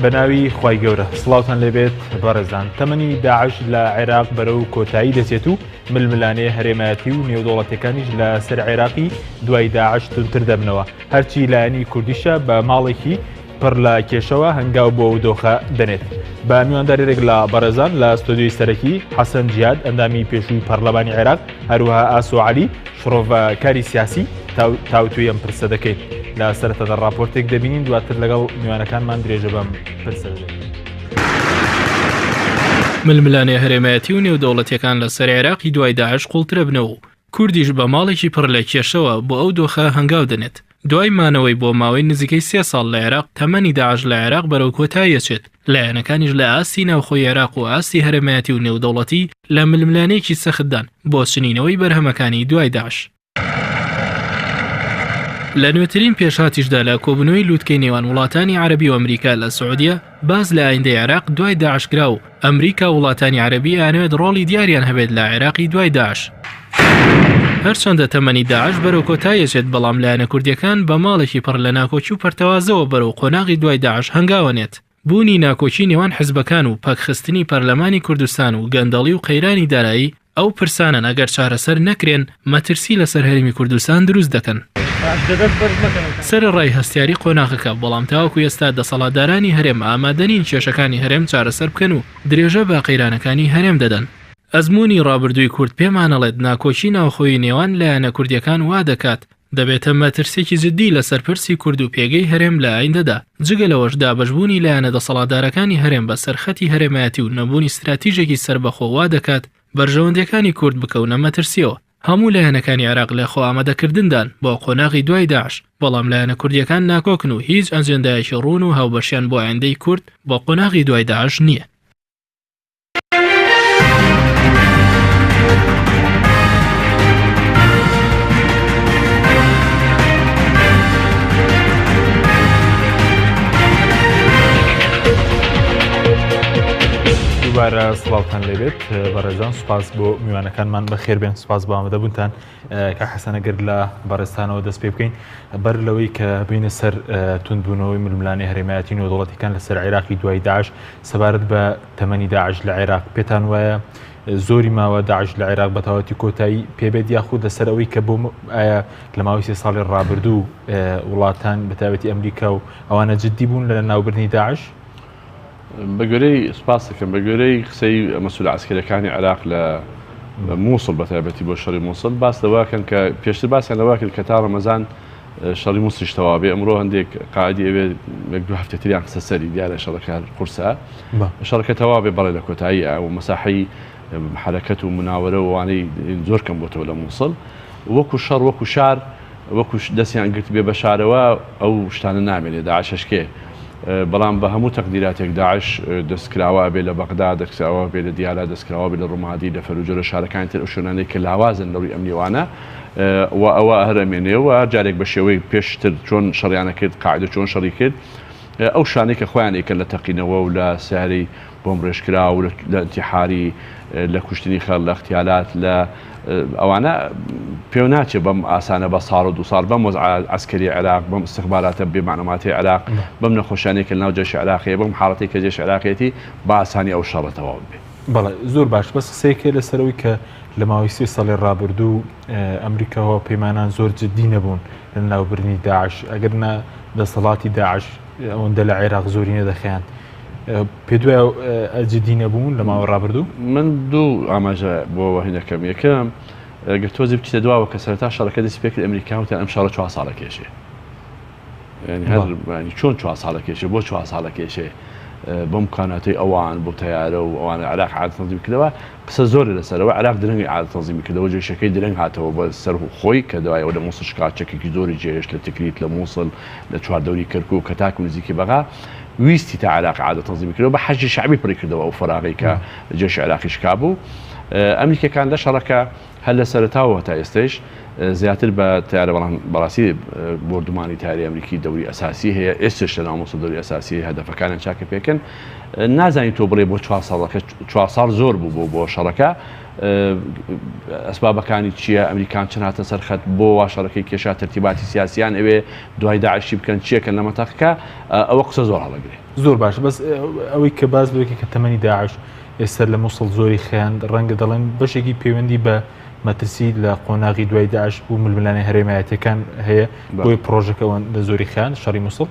بەناوی خوای گەورە سڵاوتان لێبێت بەڕێزان تەمەنی داعش لە عێراق بەرەو کۆتایی دەچێت و ململانەیە هەرێمایەتی و نێودوڵەتەکانیش لە سەر عێراقی دوای داعش تونتر دەبنەوە هەرچی لایەنی کوردیشە بە ماڵێکی پڕ لە کێشەوە هەنگاو بۆ ئەو دۆخە دەنێت بە میواندارێک لە بەڕێزان لە ستۆدیۆی سەرەکی حەسەن جیاد ئەندامی پێشووی پەرلەمانی عێراق هەروەها ئاسۆ عەلی شڕۆڤکاری سیاسی تاوتوی ئەم پرسە دەکەیت لە سەرەتادا راپۆرتێک دەبینین دواتر لەگەڵ میوانەکانمان درێژە بەم پرسە دەکەین. ململانەیە هەرێمایەتی و نێودەوڵەتیەکان لە سەر عێراقی دوای داعش قوڵترە بنەوە کوردیش بە ماڵێکی پڕ لە کێشەوە بۆ ئەو دۆخە هەنگاو دەنێت دوای مانەوەی بۆ ماوەی نزیکەی 3 ساڵ لە عێراق تەمەنی داعش لە عێراق بەرەو کۆتاییەچێت لایەنەکانیش لە ئاستی ناوخۆی عێراق و ئاستی هەرێمایەتی و نێودەوڵەتی لە ململانەیەکی سەختدان بۆ چنینەوەی بەرهەمەکانی دوای داعش لە نوێترین پێشهاتیشدا لە کۆبنەوەی لووتکەی نێوان وڵاتانی عەربی و ئەمریکا لە سعودیە باز لە ئایندەی عێراق دوای داعش کرا و ئەمریکا وڵاتانی عەربی ئەنوێت ڕۆڵی دیاریان هەبێت لە عێراقی دوای داعش هەرچەندە تەمەنی داعش بەرەو کۆتاییەچێت بەڵام لایەنە کوردیەکان بە ماڵێکی پڕ لە ناکۆچی و پەرتەوازەوە بەرەو قۆناغی دوای داعش هەنگاوەنێت بوونی ناکۆچی نێوان حیزبەکان و پەکخستنی پەرلەمانی کوردستان و گەندەڵی و قەیرانی دارایی ئەو پرسانە ئەگەر چارەسەر نەکرێن مەترسی لەسەر هەرێمی کوردستان دروست دەکەن سەرڕای هەستیاری قۆناغەکە بەڵام تاوەکو ئێستا دەسەڵاتدارانی هەرێم ئامادەنین کێشەکانی هەرێم چارەسەر بکەن و درێژە بە قەیرانەکانی هەرێم دەدەن ئەزمموی ڕابردووی کورد پێمانەڵێت ناکۆچی ناوخۆی نێوان لایەنە کوردیەکان وا دەکات دەبێتە مەترسێکی جددی لەسەر پرسی کورد و پێگەی هەرێم لە ئایندەدا جگە لەوەش دابەشبوونی لایەنە دەسەڵاتدارەکانی هەرێم بە سەرخەتی هەرێمایەتی و نەبوونی استراتیژێکی سربەخۆ وا دەکات بەرژەوەندەکانی کورد بکەونە مەترسیەوە هەموو لایەنەکانی عێراق لە خۆ ئامادەکردندان بۆ قۆناغی دوای داعش بەڵام لایەنە کوردیەکان ناکۆکن و هیچ ئەجەندایەکی ڕوون و هاوبەشیان بۆ ئایندەی کورد بۆ قۆناغی دوای داعش نییە. دوبارە سڵاوتان لێبێت بەڕێزان سوپاس بۆ میوانەکانمان بەخێر بێن سوپاس بۆ ئامادەبوونتان کە حەسەنەگەر لە بەڕێستانەوە دەست پێ بکەین بەر لەوەی کە بینە سەر توندبوونەوەی ململانەی هەرێمایەتی نێودوڵەتیەکان لەسەر عێراقی دوای داعش سەبارەت بە تەمەنی داعش لە عێراق پێتان وایە زۆری ماوە داعش لە عێراق بە تەواوەتی کۆتایی پێبێت یاخود لەسەر ئەوەی کە بۆ ئایا لە ماوەی 3 ساڵی ڕابردوو وڵاتان بەتایبەتی ئەمریکا و ئەوانە جددی بوون لە ناوبردنی داعش بەگوێرەی سپاس دەکەم بەگوێرەی قسەی مەسئول عسکەریەکانی عێراق لە مووسڵ بەتایبەتی بۆ شەڕی مووسڵ باس لەواکەن کە پێشتر باسییان لەوا کرد کە تا ڕەمەزان شەڕی مووسڵیش تەواو بێ ئەمڕۆ هەندێک قاعدی ئەوێ یەک دوو هەفتەتریان قسە سەری دیارە شەڕەکە قورسە شەڕەکە تەواو بێ بەڵێ لە کۆتایی و مەساحەی حرەکەت و مناوەرە و وانەی زۆر کەم بۆتەوە لە مووسڵ وەکو شەڕ وەکو شار وەکو دەستیان گرت بێ بە شارەوە ئەو شتانە نامێنێ داعش هەشکێ بەڵام بە هەموو تەقدیراتێک داعش دەستکراوە بێ لە بەغدا دەستکراوە بێ لە دیالە دەستکراوە بێ لە ڕوومادی لە فەلوجە لە شارەکانی تر ئەو شوێنانەی کە لاوازن لەڕووی ئەمنیوانە و ئەوە هەرەمێنێەوە جارێک بە شێوەی پێشتر چۆن شەڕیانە کرد قاعدە چۆن شەڕی کرد ئەو شانەی کە خۆیان ئەیکرد لە تەقینەوە و لە سیاری بۆم ڕێژکرا و لە ئەنتیحاری لە کوشتنی خەڵ لە اختیالات لە ئەوانە پێو ناچێت بەم ئاسانە بە ساڵ و دو ساڵ بەم وەزع عسکەری عێراق بەم استخباراتە بێمانەماتی عێراق بەم نەخۆشیانەی کە ناو جێشی عێراقیە بەم حاڵەتی کە جێشی عێراقیەتی بە ئاسانی ئەو شەڕە تەواو بێت. بەڵێ زۆر باش بەس قسەیەکە لەسەرەوەی کە لە ماوەی 3 ساڵی ڕابردوو ئەمریکاەوە پەیمانان زۆر جددی نەبوون لە ناوبردنی داعش ئەگەر دەسەڵاتی داعش ئەوەندە لە عێراق زۆری نەدەخەیان پێ دوای جددی نەبوون لە ماوە ڕابردوو من دوو ئاماژە بۆ وەهینەکەم یەکەم گە تۆزی بچیتە دواوە کە سەرەتا شەڕەکە دەستی پێ کرد ئەمریکا وتیان ئەم شەڕە 4 ساڵە کێشێ چۆن 4 ساڵە کێشێ بۆ 4 ساڵە کێشێ بەم کاناتەی ئەوان بۆ تەیارە و ئەوانە عێراق عادەت تەنزیم کردەوە قسە زۆر لەسەرەوە عێراق درەنگی عادەت تەنزیمی کردەوە جێشەکەی درەنگ هاتەوە بە سەر خۆی کە دوایەوە لە مووسڵ شکاچێکی زۆری جێهێشت لە تکریت لە مووسڵ لە چواردەوری کەرکووک کە تاکو نزیکی بەغا ویستی تا عێراق عادەت تەنزیمی کردەوە بە حەجی شەعبی پڕی کردەوە ئەو فەراغی کە جێشی عێراقی شکا بوو ئەمریکەکان لە شەڕەکە هەر لە سەرەتاوە تا ئێستش زیاتر بە تیارە بەڕاستی بردومانی تاری ئەمریکی دەوری ئەساسی هەیە ئێستش لە نامۆسە دەوری ئەساسی هەدەفەکانیان چاکە پێکەن نازانی تۆ بڵێ بۆ 4 ساڵ زۆر بوو بۆ شەڕەکە ئەسبابەکانی چییە ئەمریکان چەند هاتە سەرخەت بۆ وا شەڕەکەی کێشا تەرتیباتی سیاسیان ئەوێ دوای داعشی بکەن چیەکەن لە مەتەقەکە ئەوە قسە زۆر هەڵەگرێ زۆر باش بەس ئەوەی کە باز بکە کە تەمەنی داعش ئێستا لە مووسڵ زۆری خیان ڕەنگە دەڵێن بەشێکی پەیوەندی بە مەترسی لە قۆناغی دوای داعش بوو ململانی هەرێمایەتەکان هەیە بۆی پرۆژەکەەوە لە زۆری خیان شەڕی مووسڵ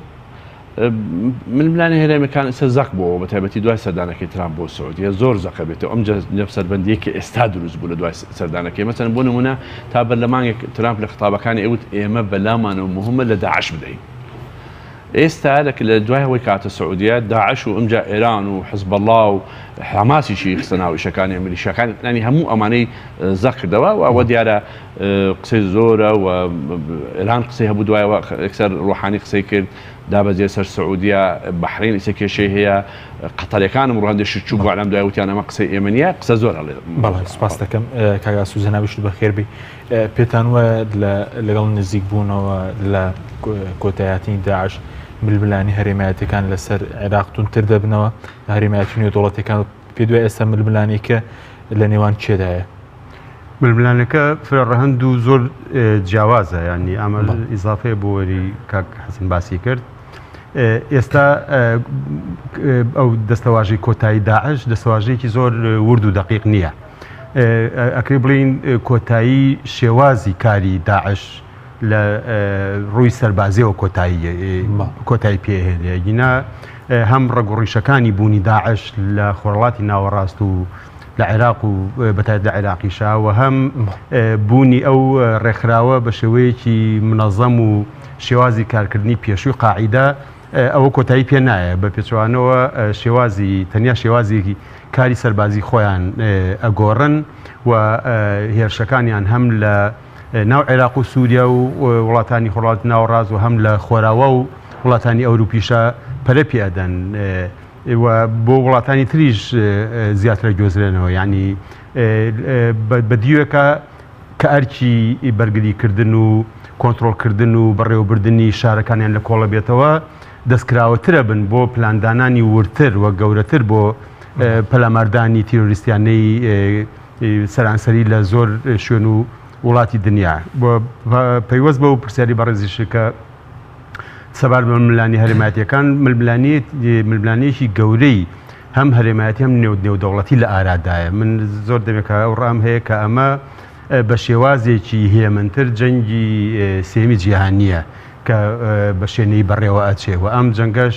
ململانی هەرێمەکان ئێستا زەق بووەوە بە تایبەتی دوای سەردانەکەی ترامپ بۆ سعودیە زۆر زەقە بێتەوە ئەم نەفسەربەندیەکی ئێستا دروست بوو لە دوای سەردانەکەی مەسەن بۆ نمونە تا بەرلەمانێک ترامپ لە خطابەکانی ئەوت ئێمە بەلامانەوە مهمە لە داعش بدەین ئێستا لە دوای ئەوەی کاتە سعودیە داعش و ئەمجا ئێران و حزب الله و حماسیشی خستە ناو شەکانی میلیشیاکان ینی هەموو ئەمانەی زەق کردەوە و ئەوە دیارە قسەی زۆرە و ئێران قسەی هەبوو دوایەوە ئەکسەر ڕۆحانی قسەی کرد دابەزیێ سەر سعودیە بەحرین ئیسە کێشەی هەیە قەتەریەکانم ڕەندێکی چوو بۆ عەلەم دوای وتیان ئەمە قسەی ئێمە نیە قسە زۆر هەڵێ بەڵێ سوپاس دەکەم کاگا سوزەنا بشت بەخێربی پێتان وە لەگەڵ نزیک بوونەوە لە کۆتاییاتی داعش ململانی هەرێمایەتەکان لەسەر عێراقتون تر دەبنەوە هەرێمایەتی نێودوڵەتەکان پێ دوای ئێستا ململانێکە لە نێوان چێدایە ململانەکە ڕەهەند و زۆر جیاوازە ینی ئەمە ئیزافەیە بۆ وەری کاک حەسن باسی کرد ئێستا ئەو دەستەواژەی کۆتایی داعش دەستەواژەیەکی زۆر ورد و دەقیق نییە ئەکری بڵین کۆتایی شێوازی کاری داعش لە ڕووی سەربازیەوە کۆتایی پێهێنێ گینا هەم ڕێگوڕیشەکانی بوونی داعش لە خۆرڵاتی ناوەڕاست و لە عێراق و بەتایبەت لە عێراقیشا و هەم بوونی ئەو ڕێکخراوە بە شێوەیەکی منەظەم و شێوازی کارکردنی پێشووی قاعیدە ئەوە کۆتایی پێ نایە بە پێچوانەوە تەنیا شێوازێکی کاری سەربازی خۆیان ئەگۆڕن و هێرشەکانیان هەم لە ناو عێراق و سووریا و وڵاتانی خۆرڵاتی ناوەڕاست و هەم لە خۆراوە و وڵاتانی ئەوروپیشە پەرە پێ ئەدەن بۆ وڵاتانی تریش زیاترە گۆزرێنەوە ینی بەدیوەکە کە ئەرکی بەرگریکردن و کۆنتترۆلکردن و بەڕێوەبردننی شارەکانیان لە کۆڵە بێتەوە دەستکراوەترە بن بۆ پلاندانانی ورتر وە گەورەتر بۆ پەلاماردانی تیرۆریستیانەی سەرانسەری لە زۆر شوێن و وڵاتی دنیا پەیوەست بە و پرسیاری بەڕێزیشەکە سەبار بە ململانی هەرێمایەتیەکان ململانەیەکی گەورەی هەم هەرێمایەتی هەم نێودەوڵەتی لە ئارادایە من زۆر دەمێکە ئەو ڕام هەیە کە ئەمە بە شێوازێکی هێمنتر جەنگی سێمی جیهانیە کە بە شوێنەی بەڕێوە ئەچێ و ئەم جەنگەش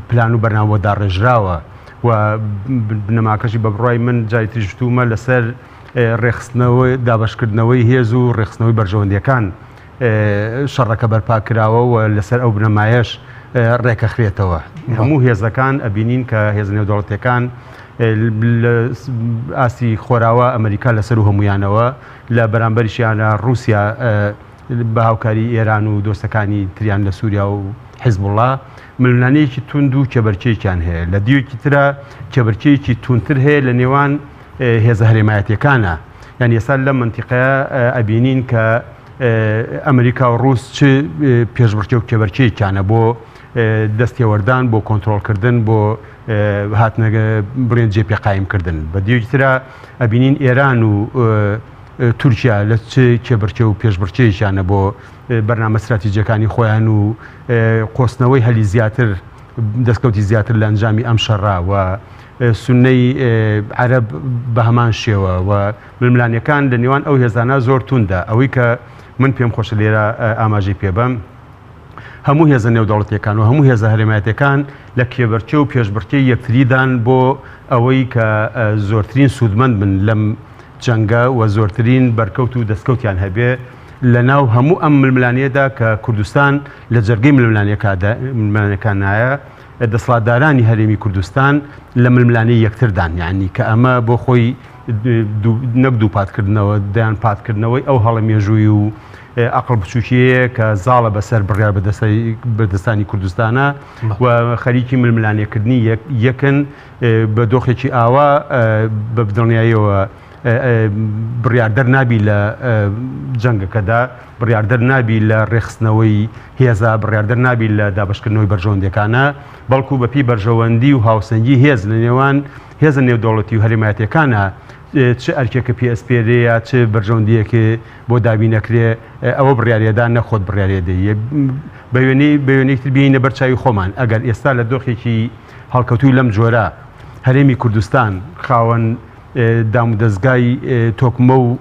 پلان و بەرنامەوە داڕێژراوە و بنەماکەشی بە بڕای من جای تریشتومە لەسەر ڕێخستنەوەی دابشکردنەوەی هێز و ڕێخستنەوەی بەرژەوەندیەکان شەڕەکە بەرپا کراوە و لەسەر ئەو بنەمایەش ڕێکەخرێتەوە هەموو هێزەکان ئەبینین کە هێز نێودەوڵەتیەکان ئاسی خۆراوە ئەمریکا لەسەر و هەمویانەوە لە بەرامبەریشیانە رووسیا بە هاوکاری ئێران و دۆستەکانی تریان لە سووریا و حیزب الله ململانەیەکی توند و کێبەرچەیەکیان هەیە لە دیوەکی ترە کێبەرچەیەکی توندتر هەیە لە نێوان هێزە هەرێمایەتیەکانە یعنی ئێستا لە منتیقەیە ئەبینین کە ئەمریکا و ڕووس چ پێشبڕکێ و کێبەرچەیەکیانە بۆ دەستێوەردان بۆ کۆنتترۆلکردن بۆ هاتنەگە بڵێن جێپێ قایمکردن بە دیوەکی ترە ئەبینین ئێران و تورکیا لە چ کێبەرچێ و پێشبڕکێیشانە بۆ بەرنامە استراتیجیەکانی خۆیان و قۆستنەوەی هەلی زیاتر دەستکەوتی زیاتر لە ئەنجامی ئەم شەڕا و سونەی عەرەب بە هەمان شێوە و ململانیەکان لە نێوان ئەو هێزانە زۆر توندە ئەوەی کە من پێم خۆشە لێرە ئاماژەی پێبەم هەموو هێزە نێودەوڵەتیەکان و هەموو هێزە هەرێمایەتیەکان لە کێبەرچێ و پێشبڕکێی یەکتریدان بۆ ئەوەی کە زۆرترین سوودمەند بن لەم جەنگە و زۆرترین بەرکەوت و دەستکەوتیان هەبێ لە ناو هەموو ئەم ململانیەدا کە کوردستان لە جەرگەی ململانیەکان نایە دەسەڵاتدارانی هەرێمی کوردستان لە ململانەی یەکتردان یعنی کە ئەمە بۆ خۆی نەک دوو پاتکردنەوە دەیان پاتکردنەوەی ئەو هەڵە مێژووی و عقل بچووکیەیە کە زاڵە بەسەر بڕیار بەردەستانی کوردستانە و خەریکی ململانێکردنی یەکن بە دۆخێکی ئاوا بە بدڵنیاییەوە بڕیاردەر نابی لە جەنگەکەدا، بڕیاردەر نابی لە ڕێخستنەوەی هێزە، بڕیاردەر نابی لە دابشکردنەوەی بەرژەوەندەکانە، بەڵکو بەپی بەرژەوەندی و هاوسەنگی هێز لە نێوان هێزە نێودەوڵەتی و هەرێمایەتەکانە چ ئەرکێکە PSPRەیە چ بەرژەوەندیەکە بۆ دابی نەکرێ ئەوە بڕیارێدا نەخۆت بڕیارێدەیە بە وێنەیەکتر بینە بەرچاوی خۆمان. ئەگەر ئێستا لە دۆخێکی هەڵکەوتوی لەم جۆرە هەرێمی کوردستان خاوەن دام و دەستگای تۆکمە و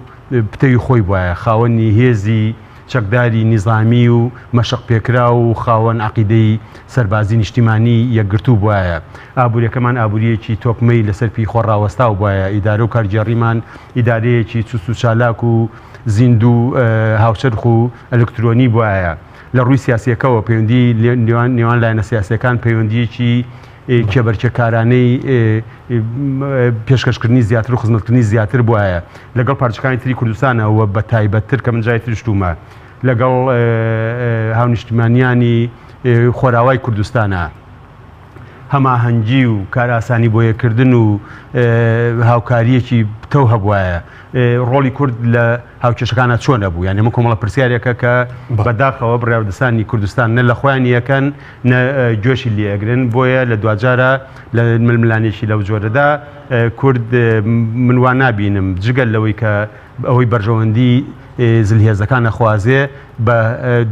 پتەوی خۆی بواە، خاوەنی هێزی چەکداری نیزامی و مەشق پێکرا و خاوەن عەقیدەی سەربازی نیشتیمانی یەکگرتوو بواە، ئابوووریەکەمان ئابوووریەکی تۆکمەی لەسەر پێی خۆڕاوەستاو بواە، ئیدارە و کارگێڕیمان ئیدارەیەکی چوست و چالاک و زیند و هاوچەرخ و ئەلکترۆنی بواە. لە ڕووی سیاسیەکەەوە پەیوەندی نێوان لایەنە سیاسەکان پەیوەندیەکی کێبەرچەکارانەی پێشکەشکردنی زیاتر و خزمەتکردنی زیاتر بواە لەگەڵ پارچەکانی تری کوردستانەوە بە تایبەتتر کە من جای ترشتومە لەگەڵ هاونیشتیمانیانی خۆراوای کوردستانە هەماهەنگی و کاراسانی بۆ یەکردن و هاوکاریەکی تەو هەبوایە. ڕۆڵی کورد لە هاوکێشەکانە چۆنە بوو، یعنی ئەمە کۆمەڵە پرسیارێکە کە بەداخەوە بڕیاردەسانی کوردستان نە لە خۆیان یەکەن نە گوێشی لێگرن، بۆیە لە دوجارە لە ململانێکی لەو جۆرەدا کورد من وا نابینم جگەل لەوەی کە ئەوەی بەرژەوەندی زلهێزەکان نەخوازێ بە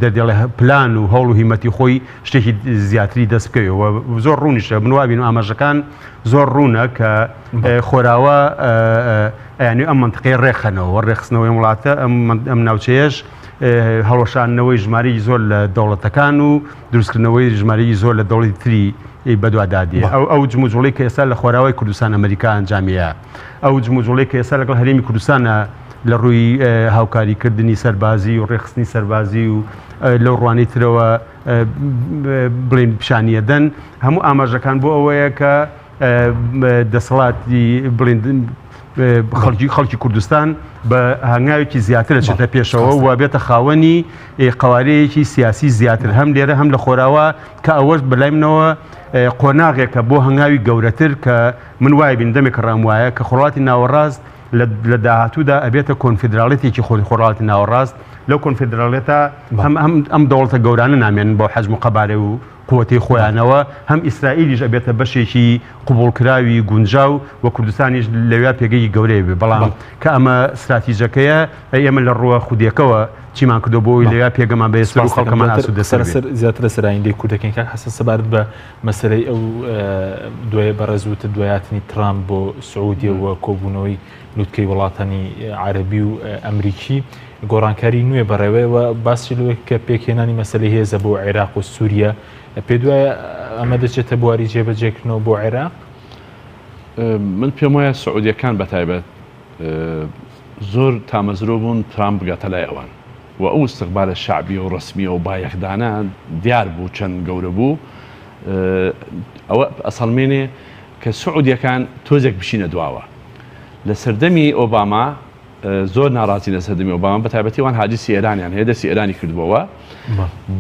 دەردێڵێ پلان و هەوڵ و هیمەتی خۆی شتێکی زیاتری دەست بکەوێەوە. زۆر ڕوونیشە من وابین و ئاماژەکان زۆر ڕوونە کە خۆراوە ینی ئەم منطقەی ڕێخەنەوە ڕێخستنەوەی وڵاتە ئەم ناوچەیەش هەڵۆشانەوەی ژمارەی زۆر لە دەوڵەتەکان و دروستکردنەوەی ژمارەی زۆر لە دەوڵەتی تری بەدوادادیە. ئەو جموجوڵی کە ئێستا لە خۆراوای کوردستان ئەمریکا ئەنجامیە، ئەو جموجوڵی کە ئێستا لەگەڵ هەرێمی کوردستانە لە ڕووی هاوکاریکردنی سەربازی و ڕێخستنی سەربازی و لەو ڕوانەی ترەوە بڵین پیشانیەدەن، هەموو ئاماژەکان بۆ ئەوەیە کە دەسەڵاتی بڵین خەڵکی کوردستان بە هەنگاوێکی زیاتر دەچێتە پێشەوە و بێتە خاوەنی قەوارەیەکی سیاسی زیاتر هەم لێرە هەم لە خۆراوە کە ئەوەش بەلای منەوە قۆناغێکە بۆ هەنگاوی گەورەتر کە من وایە بین دەمێک ڕام وایە کە خۆڵاتی ناوەڕاست لە داهاتوودا ئەبێتە کۆنفیدراڵێتێکی خۆڕاڵاتی ناوەڕاست. لەو کۆنفیدراڵێتە ئەم دەوڵەتە گەورانە نامێنن بۆ حەجم و قەبارە و قووەتی خۆیانەوە، هەم ئیسرائیلیش ئەبێتە بەشێکی قوبوڵکراوی گونجاو و کوردستانیش لەوێ پێگەی گەورەی بێ. بەڵام کە ئەمە استراتیژەکەیە ئێمە لە ڕووە خودیەکەوە چیمان کردو بۆی لەوێ پێگەمان بە سەر و خەڵکەمان ئاسوودەسەر زیاتر لە سەرایندەی کوردەکەین کە حەسە سەبارەت بە مەسەلەی ئەو دوای بەڕێزوتە دوایاتنی ترامپ بۆ سعودیەوە کۆبوونەوەی لوتکەی وڵاتانی عەرەبی و ئەمریکی گۆڕانکاری نوێ بەڕێوەیەوە باسی لەوەی کە پێکهێنانی مەسەلەی هێزە بۆ عێراق و سووریا پێ دوایە ئەمە دەچێتە بواری جێبەجێکردنەوە بۆ عێراق. من پێم وایە سعودیەکان بەتایبەت زۆر تامەزرۆ بوون ترامپ بگاتە لای ئەوان و ئەو استقبالە شعبی و ڕسمیە و بایەخدانە دیار بوو چەند گەورە بوو. ئەوە ئەسەڵمێنێ کە سعودیەکان تۆزێک بشینە دواوە لە سەردەمی ئۆباما زۆر ناڕازی لە سەردەمی ئۆباما بەتایبەتی وان حادیسی ئێرانیان هەیە دەستی ئێرانی کردبووەوە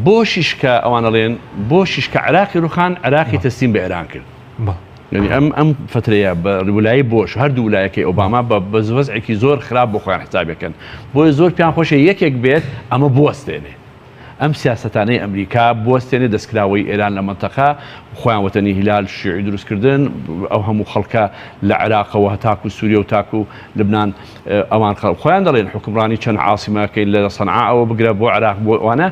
بۆ شیشکە ئەوانەڵێن بۆ شیشکە عراقی ڕوخان عراقی تەسلیم بە ئێران کرد. یعنی ئەم فترەیە بە ویلایی بۆش هەردوو ویلایەکەی ئۆباما بە وەزعێکی زۆر خراپ بۆ خۆیان حسابەکەن بۆی زۆر پیان خۆشە یەکێک بێت ئەمە بوەستێنێ ئەم سیاسەتانەی ئەمریکا بوەستێنێ دەستکراوەی ئێران لە منتەقە خۆیان وەتەنی هیلال شیعی دروستکردن ئەو هەموو خەڵکە لە عێراقەوە تاکو سووریا و تاکو لبنان ئەوان خۆیان دەڵێن حکومڕانی چەند عاسیمەکەی لە سەنعاوە بگرە بۆ عێراق بۆ ئەوانە.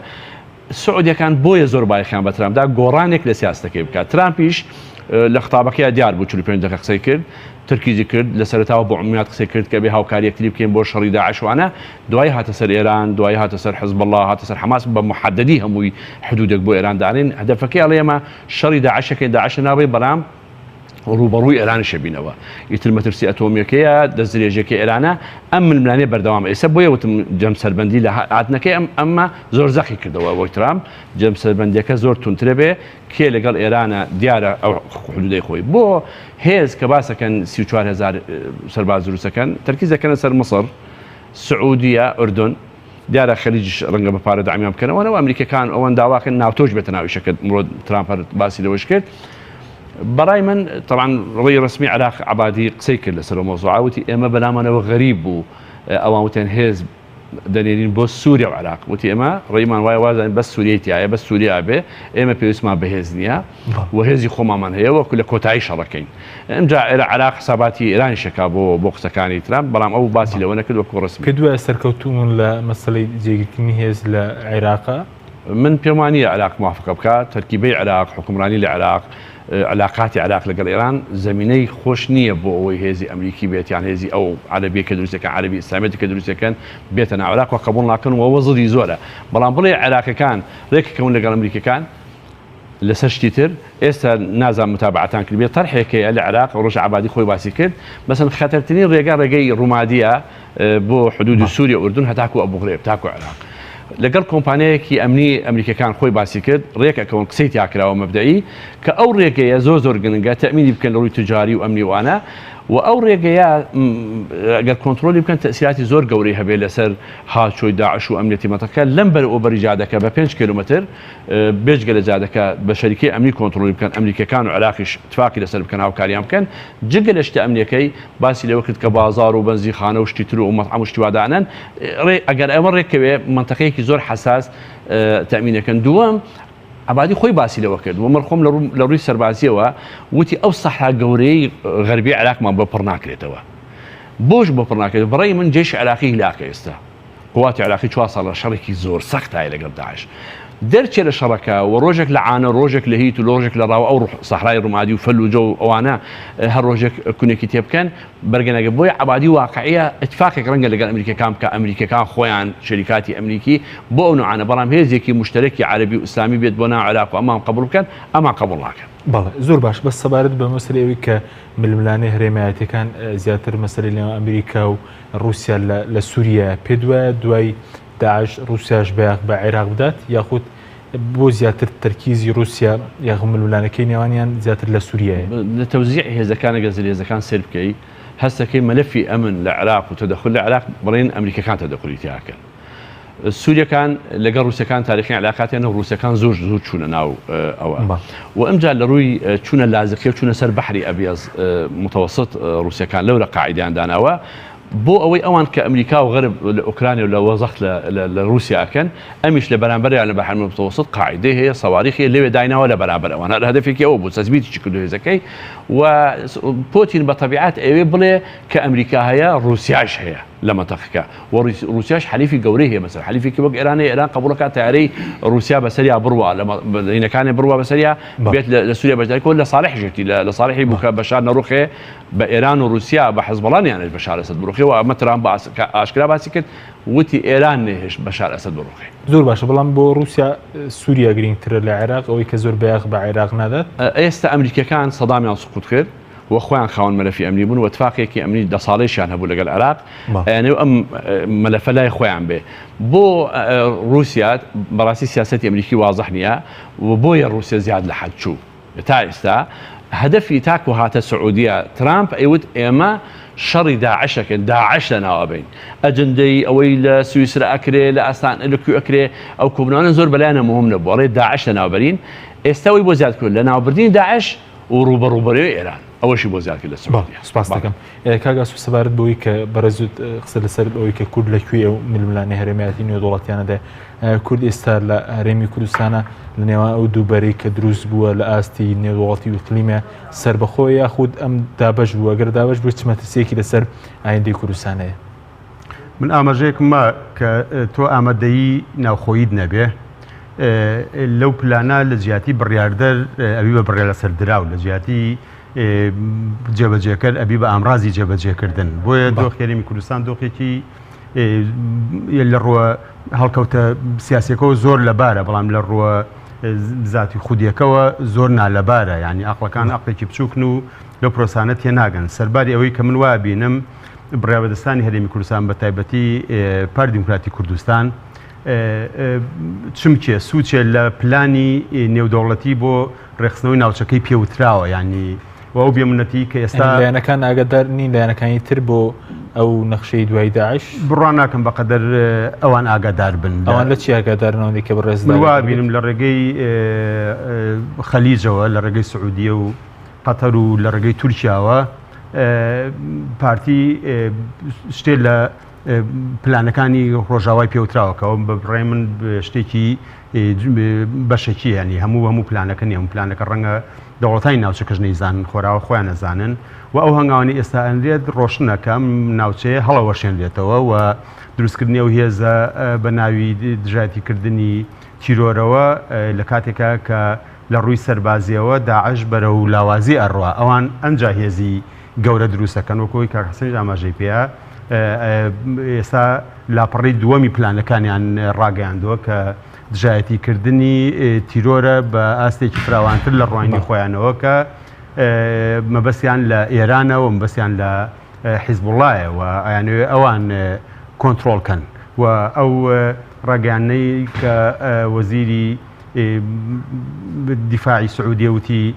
سعودیەکان بۆیە زۆر بایەخیان بە ترامپدا گۆڕانێک لە سیاستەکەی بکات. ترامپیش لە خطابەکەی دیار بوو 45 دقیقە قسەی کرد ترکیزی کرد لە سەرەتاوە بۆ عمومیات قسەی کرد کە بێ هاوکاریەکتری بکەین بۆ شەڕی داعشوانە، دوای هاتە سەر ئێران، دوای هاتە سەر حزب الله، هاتە سەر حماس بە محددی هەمووی حدودێک بۆ ئێران دانین. هەدەفەکەی ئەڵێ ئێمە شەڕی داعشەکەی داعش نابێ بەڵام ڕوبەڕووی ئێرانی شەبینەوە ئیتر مەترسی ئەتۆمیەکەیە دەستدرێژەکەی ئێرانە ئەم ململانێ بەردەوام ئێستا بۆیە وتم جەم سەربەندی لە هاتنەکەی ئەمە زۆر زەخی کردەوە بۆی ترامپ جەم سەربەندیەکە زۆر تونترە بێ کێ لەگەڵ ئێرانە دیارە ئەو حدودەی خۆی بۆ هێز کە باسەکەن 34,000 سەرباز دروستەکەن تەرکیز دەکەنە سەر مەسڕ سعودیە ئوردن دیارە خەلیجیش ڕەنگە بە پارە داعمیان بکەنەوە ئەمریکەکان ئەوەن داواکەن ناوتۆش بێتە ناویشەکە مرۆ ترامپ باسی لەوەش کرد. بەڕای من طبعا ڕێی ڕسمی عراق عبادی قسەی کرد لەسەر مۆزوعە وتی ئێمە بەلامانەوە غەریب بوو ئەوان وتیان هێز دەنێرین بۆ سووریا و عراق وتی ئێمە ڕێیمان وایە وازانین بەس سووریەتیایە بەس سووریا بێ ئێمە پێویستمان بەهێز نییە و هێزی خۆمامان هەیە وەکو لە کۆتایی شەڕەکەین ئەمجا عراق حساباتی ئێرانی شەکا بۆ قسەکانی ترامپ بەڵام ئەو باسی لەوە نەکرد وەکو ڕسمی. کە دوای سەرکەوتوون لە مەسەلەی جێگیرکردنی هێز لە عێراقا من پێم وانە عراق موافقە بکات تەرکیبەی عراق حکومرانی لە عراق علاقاتی عراق لەگەڵ ئێران زمینەی خۆش نییە بۆ ئەوەی هێزی ئەمریکی بێت یان هێزی ئەو عەرەبیە کە دروستەکان عەرەبی ئیسلامیەتی کە دروستەکەن بێتە ناو عێراق و قبوڵ ناکەن و ئەوە زڵی زۆرە بەڵام بڵێ عێراقیەکان ڕێکەکەون لەگەڵ ئەمریکیەکان لەسەر شتی تر ئێستا نازان متابعەتان کرد بێت تەرحێکەیە لە عێراق ڕۆژ عبادی خۆی باسی کرد مەسەن خەتەرترین ڕێگەی ڕوومادیە بۆ حدودی سووریا و ئوردون هەتاکو ئەبو غرێب تاکو عێراق لەگەڵ کۆمپانیایەکی ئەمنی ئەمریکەکان خۆی باسی کرد ڕێکەکەون قسەی تیاکراوە مەبدەئی کە ئەو ڕێگەیە زۆر گرنگە تەمینی بکەن لە ڕووی تجاری و ئەمنی وانە و ئەو ڕێگەیە ئەگەر کۆنتترۆلی بکەن تەسیراتی زۆر گەورەی هەبێ لەسەر هاچۆی داعش و ئەمنیەتی مەتەکە لەم بەر ئۆبەری جادەکە بە 5 کیلومتر بێژگە لە جادەکە بە شەریکی ئەمنی کۆنتترۆلی بکەن ئەمریکەکان و عراقیش اتفاقی لەسەر بکەن هاوکاریان بکەن جگە لە شتە ئەمنیەکەی باسی لەوە کرد کە بازار و بەنزی خانە و شتی تر و مەطعەم و شتیوادانن ئەگەر ئەمە ڕێکەوێ منتەقەیەکی زۆر حساس تەمینەکەن دووەم عبادی خۆی باسی لەوە کرد و مەرخۆم لە ڕووی سەربازیەوە وتی ئەو سەحرا گەورەی غەربی عراقمان بۆ پڕ ناکرێتەوە بۆش بۆ پڕ ناکرێت بەڕێی من جێشی عراقی هیلاکە ئێستا قواتی عراقی 4 ساڵە شەڕێکی زۆر سەختایە لەگەڵ داعش دەرچێ لە شەڕەکە و ڕۆژێک لە عانە ڕۆژێک لە هیت و ڕۆژێک لە ڕاو ئەو سەحرای ڕوومادی و فەلوجە و ئەوانە هەر ڕۆژێک کونێکی تێبکەن بەرگەنەگە بۆی عبادی واقعیە اتفاقێک ڕەنگە لەگەڵ ئەمریکەکان بکە ئەمریکەکان خۆیان شەریکاتی ئەمریکی بۆ ئەو نوعانە بەڵام هێزێکی مشتەرەکی عەرەبی و ئیسلامی بێت بۆ ناو عێراق و ئەمان قبول بکەن ئەمان قبول ناکەن. بەڵێ زۆر باش بەس سەبارەت بە مەسەلەیەوەی کە ململانەی هەرێمایەتیەکان زیاتر مەسەلەی لەنێو ئەمریکا و رووسیا لە سووریا پێ دوای داعش رووسیاش بەیاغ بە عێراق بدات یاخود بۆ زیاتر تەرکیزی رووسیا یاخ ململانەکەی نێوانیان زیاتر لە سووریایە لە تەوزیع هێزەکانە گەزل هێزەکان سێر بکەی هەستەکەی مەلەفی ئەمن لە عێراق و تەدەخل لە عێراق بڵێن ئەمریکەکان تەدەخلی تیاکەن سووریەکان لەگەڵ رووسەکان تاریخی علاقاتیان و رووسەکان زۆر چوونە ناو ئەوە و ئەمجا لە ڕووی چوونە لازقی و چوونە سەر بەحری ئەبیاز متوسط رووسەکان لەو لە قاعدیان داناوە بۆ ئەوەی ئەوان کە ئەمریکا و غەرب لە ئوکرانیا و لە وەزەخت لە رووسیاکەن ئەمیش لە بەرامبەریان لە بەحر متوسط قاعدەی هەیە سەواریخی لەوێ دایناوە لە بەرامبەر ئەوان هەدەفێکی ئەوە بوو سەسبیتیی کردو هێزەکەی و پۆتین بە تەبیعەت ئەوێ بڵێ کە ئەمریکا هەیە رووسیاش هەیە لە مەتەقەکە و رووسیاش حەلیفی گەورەی هەیە مەسەر حەلیفێکی وەک ئێران قبوڵەکە تیارەی رووسیا بەسەریا بڕوا لە هینەکانی بڕوا بەسەریا بێت لە سووریا بەشداریکەوە لە صالحێتی لە صالحی بووکە بەشار نەڕوخێ بە ئێران و رووسیا بە حەزبەڵانیانش بەشار ئەسەد بڕوخێەوە ئەمە ترامپ ئاشکرا باسی کرد وتی ئێران نێهێش بەشار ئەسەد بڕوخێ زۆر باشە بەڵام بۆ رووسیا سووریا گرنگترە لە عێراق ئەوەی کە زۆر بەیاغ بە عێراق نادات ئێستا ئەمریکەکان سەدامیان سقوط کرد و خۆیان خاوەن مەلەفی ئەمنی بوون و اتفاقێکی ئەمنی 10 ساڵێکیان هەبوو لەگەڵ عێراق یانێ ئەم مەلەفە لای خۆیان بێ بۆ رووسیا بەڕاستی سیاسەتی ئەمریکی وازەح نییە و بۆیە رووسیا زیاد لە حەد چوو تا ئێستا هەدەفی تاکو هاتە سعودیە ترامپ ئەیوت ئێمە شەڕی داعشەکەن داعش لەناوە بین ئەجندەی ئەوەی لە سویسرا ئەکرێ لە ئەستان لەکوێ ئەکرێ ئەو کۆبنەوەیان زۆر بەلایەنە مهم نەبوو ڕێ داعش لەناوبەرین ئێستاوی بۆ زیاد کرد لە ناوبردنی داعش و ڕوبەڕوبەرەوەی ئێران ئەوەشی بۆ زیاد کرد لە سووریا. سپاس دەکەم کاگاس سەبارەت بەوەی کە بەرەزوت قسە لەسەر ئەوەی کە کورد لەکوێ و ململانەی هەرێمایەتی نێودوڵەتیانەدا کورد ئێستا لە هەرێمی کوردستانە لە نێوان ئەو دووبەرەی کە دروست بووە لە ئاستی نێودوڵەتی و ئیقلیمە سەربەخۆ یاخود ئەم دابەش بووە ئەگەر دابەش بوو چ مەترسیەکی لەسەر ئایندەی کوردستانەیە من ئاماژەیەکم کە تۆ ئامادەیی ناوخۆیت نەبێ لەو پلانە لە جیاتی بڕیاردەر ئەبی بە بڕێ لەسەر دراو لە جیاتی جێبەجێکرد ئەبی بە ئامرازی جێبەجێکردن بۆیە دۆخێرێمی کوردستان دۆخێکی لە ڕووە هەڵکەوتە سیاسەکەەوە زۆر لەبارە بەڵام لە ڕووە ذاتی خودیەکەوە زۆر نالەبارە یعنی عقلەکان عقلێکی بچووکن و لەو پرۆسانە تێ ناگەن سەرباری ئەوەی کە من وایە بینم بڕیابەدەستانی هەرێمی کوردستان بە تایبەتی پارتی دیموکراتی کوردستان چمکێ سوچێ لە پلانی نێودەوڵەتی بۆ ڕێخستنەوەی ناوچەکەی پێوتراوە ینی و ئەو بێمونەتی کە ئێستا لایەنەکان ئاگادار نین لایەنەکانی تر بۆ ئەو نەخشەی دوای داعش بڕوان ناکەم بەقەدەر ئەوان ئاگادار بن ئەوان لە چی ئاگادارنەوەی کە بەڕێزدا وا بینم لە ڕێگەی خەلیجەوە لە ڕێگەی سعودیە و قەتەر و لە ڕێگەی تورکیاوە پارتی شتێ لە پلانەکانی ڕۆژاوای پێوتراوەکەەوە بە بڕێ من شتێکی بەشێکی ینی هەموو پلانەکە نیە پلانەکە ڕەنگە دەوڵەتانی ناوچەکەش نەیزانن خۆراوە خۆیان نەزانن و ئەو هەنگاوانی ئێستا ئەندرێت ڕۆشنەکەم ناوچەیە هەڵەوەشێنرێتەوە و دروستکردنی و هێزە بە ناوی دژایەتیکردنی تیرۆرەوە لە کاتێکە کە لە ڕووی سەربازیەوە داعش بەرە و لاوازی ئەڕوا ئەوان ئەمجا هێزی گەورە دروستەکەن وەکۆی کاکەسەنی ئاماژەی پێەیە ئێستا لاپەڕی دووەمی پلانەکانیان ڕاگەیاندووە کە دژایەتیکردنی تیرۆرە بە ئاستێکی فراوانتر لە ڕوانینی خۆیانەوە کە مەبەستیان لە ئێرانەوە مەبەستیان لە حیزبوڵایە و ئەیانوێ ئەوان کۆنتترۆلکەن و ئەو ڕاگەیانەی کە وەزیری دیفاعی سعودیە وتی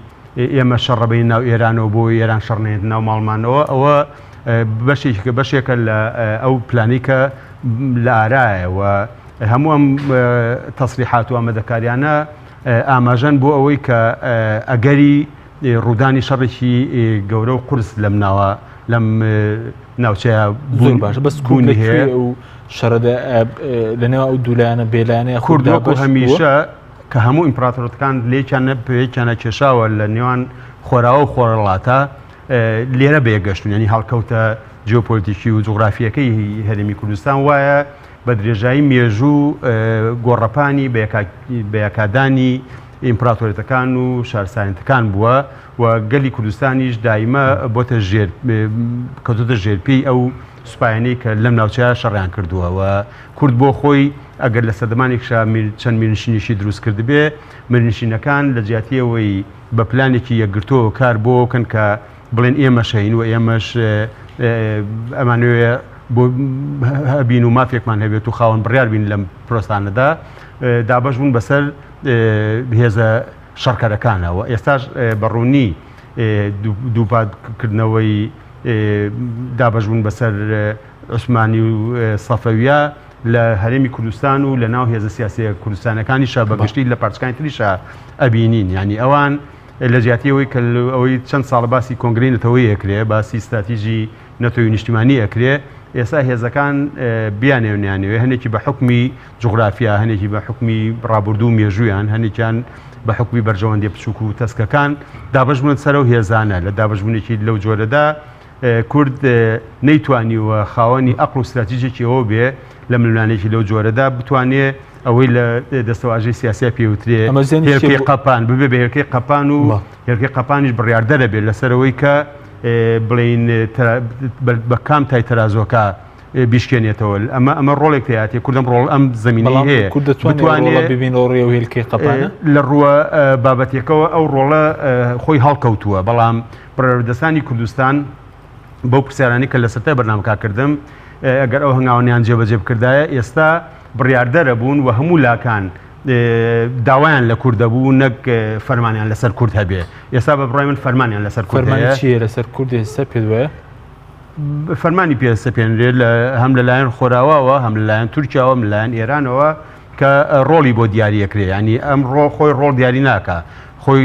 ئێمە شەڕەبەی ناو ئێرانەوە بۆ ئێران شەڕنێت ناو ماڵمانەوە ئەوە بەشێکە لە ئەو پلانی کە لە ئارایە و هەموو ئەم تەسریحات و ئامادەکاریانە ئاماژەن بۆ ئەوەی کە ئەگەری ڕوودانی شەڕێکی گەورە و قورس لەم ناوە لەم ناوچەیە زۆر باشە بەس کوونی هەیە و شەڕەدا لەنێو ئەو دوولایانە بێلایەنەیە کوردۆک و هەمیشە کە هەموو ئیمپراتۆرەتەکان لێکیانە پێیەکیانە کێشاوە لە نێوان خۆراوە و خۆرەڵاتە لێرە بێگەشتون ینی هەڵکەوتە جیۆپۆلیتیکی و جوغرافیەکەی هەرێمی کوردستان وایە بە درێژایی مێژوو گۆڕەپانی بەیەکادانی ئیمپراتۆرەتەکان و شارستانیەتەکان بووە و گەلی کوردستانیش دایمە بۆتە کەوتۆتە ژێرپێی ئەو سوپایانەی کە لەم ناوچەیە شەڕیان کردووە و کورد بۆ خۆی ئەگەر لە سەردەمانێکشا چەند میرنشینیشی دروست کرد بێ میرنشینەکان لە جیاتیەوەی بە پلانێکی یەکگرتووە کار بۆ بکەن کە بڵێن ئێمە شەین و ئێمەش ئەمانوێ بۆ هەبین و مافێکمان هەبێت و خاوەن بڕیار بین لەم پرۆستانەدا دابەش بوون بەسەر هێزە شەڕکەرەکانەوە ئێستاش بەڕوونی دووپاتکردنەوەی دابەش بوون بەسەر عوسمانی و سەفەویە لە هەرێمی کوردستان و لە ناو هێزە سیاسیە کوردستانەکانیشە بەگشتی لە پارچەکانی تریشە ئەبینین ینی ئەوان لە جیاتیەوەی کە ئەوەی چەند ساڵە باسی کۆنگرەی نەتەوەی ئەکرێ باسی استراتیژی نەتۆی نیشتیمانی ئەکرێ ئێستا هێزەکان بیانێونیانەوێ هەنێکی بە حکمی جوغرافیا هەنێکی بە حکمی ڕابردوو و مێژویان هەنێکیان بە حکمی بەرژەوەندی بچووک و تەسکەکان دابەش بوون سەر و هێزانە لە دابەشبوونێکی لەو جۆرەدا کورد نەیتوانیوە خاوەنی ئەقڵ و استراتیژێکی ئەوە بێ لە ململانێکی لەو جۆرەدا بتوانێ ئەوەی لە دەستەواژەی سیاسیا پێوترێ هێرکەی قەپان ببێ بە هێرکەی قەپان و هێرکەی قەپانیش بڕیاردەرە بێت لەسەرەوەی کە بڵین بە کام تای تەرازۆکە بیشکێنێتەوە ئەمە ڕۆڵێک تیاتی کوردم ڕۆڵ ئەم زمینی هەیە ببین ڕێ و هێلکەی قەپانە لە ڕووە بابەتێکەوە ئەو ڕۆڵە خۆی هەڵکەوتووە بەڵام بڕێوەبردەستانی کوردستان بەو پرسیارانی کە لە سەرەتای بەرنامەکە کردم ئەگەر ئەو هەنگاوانیان جێبەجێ بکردایە ئێستا بڕیاردەرە بوون و هەموو لاکان داوایان لە کوردە بوو نەک فەرمانیان لەسەر کورد هەبێ ئێستا بە بڕای من فەرمانیان لەسەر کورد هەیە چیە لەسەر کوردی ئێستا پێت وایە فەرمانی پێسەپێنرێت هەم لەلایەن خۆراوەوە هەم لەلایەن تورکیاوە لەلایەن ئێرانەوە کە ڕۆڵی بۆ دیاریەکرێ ینی ئەم خۆی ڕۆڵ دیاری ناکە خۆی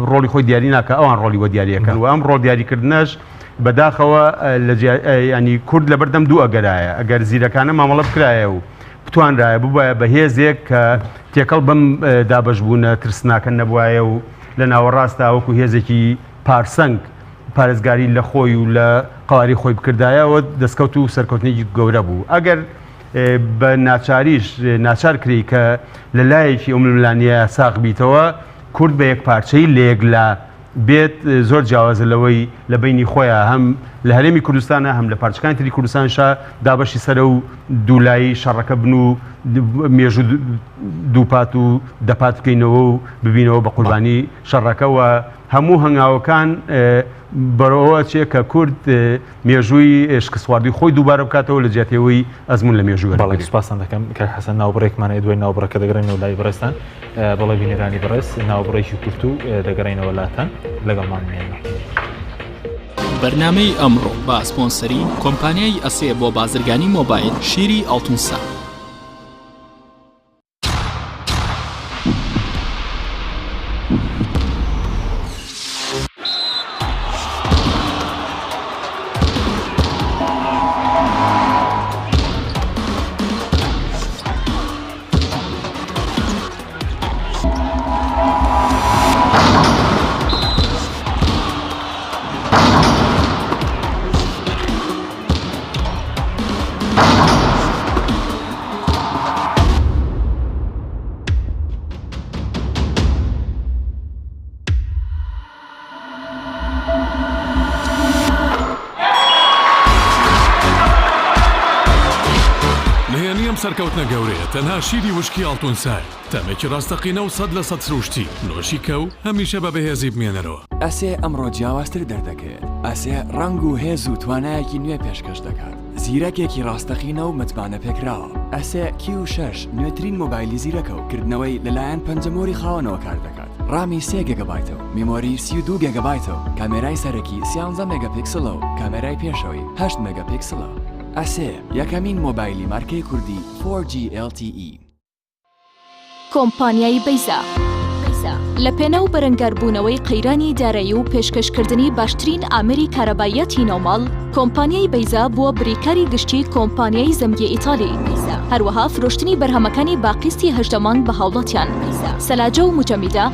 ڕۆڵی خۆی دیاری ناکە ئەوان ڕۆڵی بۆ دیاریەکەن و ئەم ڕۆڵ دیاریکردنەش بەداخەوە ینی کورد لە بەردەم دوو ئەگەرایە ئەگەر زیرەکانە مامەڵە بکرایە و بتوانرایە ببایە بە هێزێک کە تێکەڵ بەم دابەشبوونە ترسناکە نەبوایە و لە ناوەڕاستدا وەکو هێزێکی پارسەنگ پارێزگاری لە خۆی و لە قواری خۆی بکردایەوە دەستکەوت و سەرکەوتنێکی گەورە بوو ئەگەر بە ناچاریش ناچار کری کە لە لایەکی ئەو ململانیە ساغ بیتەوە کورد بە یەک پارچەی لێک لە بێت زۆر جیاوازە لەوەی لە بینی خۆیان هەم لە هەرێمی کوردستانە هەم لە پارچەکانی تری کوردستانشا دابەشی سەرە و دوولایی شەڕەکە بن و مێژوو دووپات و دەپات بکەینەوە و ببینەوە بە قوربانی شەڕەکەەوە هەموو هەنگاوەکان بەرەوە چێ کە کورد مێژووی شکسواردی خۆی دووبارە بکاتەوە لە جیاتەوەی ئەزمون لە مێژووە بەڵێ سوپاسان دەکەم کە حەسەن ناوبڕێکمانە دوای ناوبڕەکە دەگەڕێنەوە لای بەڕێستان بەڵێ بینەرانی بەڕێز ناوبڕێکی کورت و دەگەڕێنەوە لاتان لەگەڵمان مێنە بەرنامەی ئەمڕۆ بە ئاسپۆنسەری کۆمپانیای ئەسێ بۆ بازرگانی مۆبایل شیری ئەڵتونسا. سەرکەوتنە گەورەیە تەنها شیری وشکی ئاڵتونسای تەمێکی ڕاستەقینە و 100% سروشتی نۆشی کەو هەمیشە بە بەهێزی بمێنەرەوە. ئەسێ ئەمڕۆ جیاوازتر دەردەکەوێت. ئەسێ ڕنگ و هێز و توانایەکی نوێ پێشکەش دەکات. زیرەکێکی ڕاستەقینە و متمانە پێکراوە. ئەسێ Q6 نوێترین مۆبایلی زیرەکە و کردنەوەی لەلایەن پەنجەمۆری خاوەنەوە کار دەکات. ڕامی 3 گیگابایتەوە، میمۆری 32 گیگابایتەوە، کامێرای سەرەکی 13 مێگاپیکسلە و کامێرای پێشەوەی 8 مێگاپیکسلە. ئەسێ یەکەمین مۆبایلی مارکەی کوردی 4G LTE. کۆمپانیای بەیزا لە پێنە و بەرەنگاربوونەوەی قەیرانی دارایی و پێشکەشکردنی باشترین ئامری کارەبایەتی نۆماڵ، کۆمپانیای بەیزا بووە بریکاری گشتی کۆمپانیای زەمگی ئیتالی. هەروەها فرۆشتنی بەرهەمەکانی باقیستی هەژدەمان بە هاوڵاتیان، سەلاجە و مجەمیدە،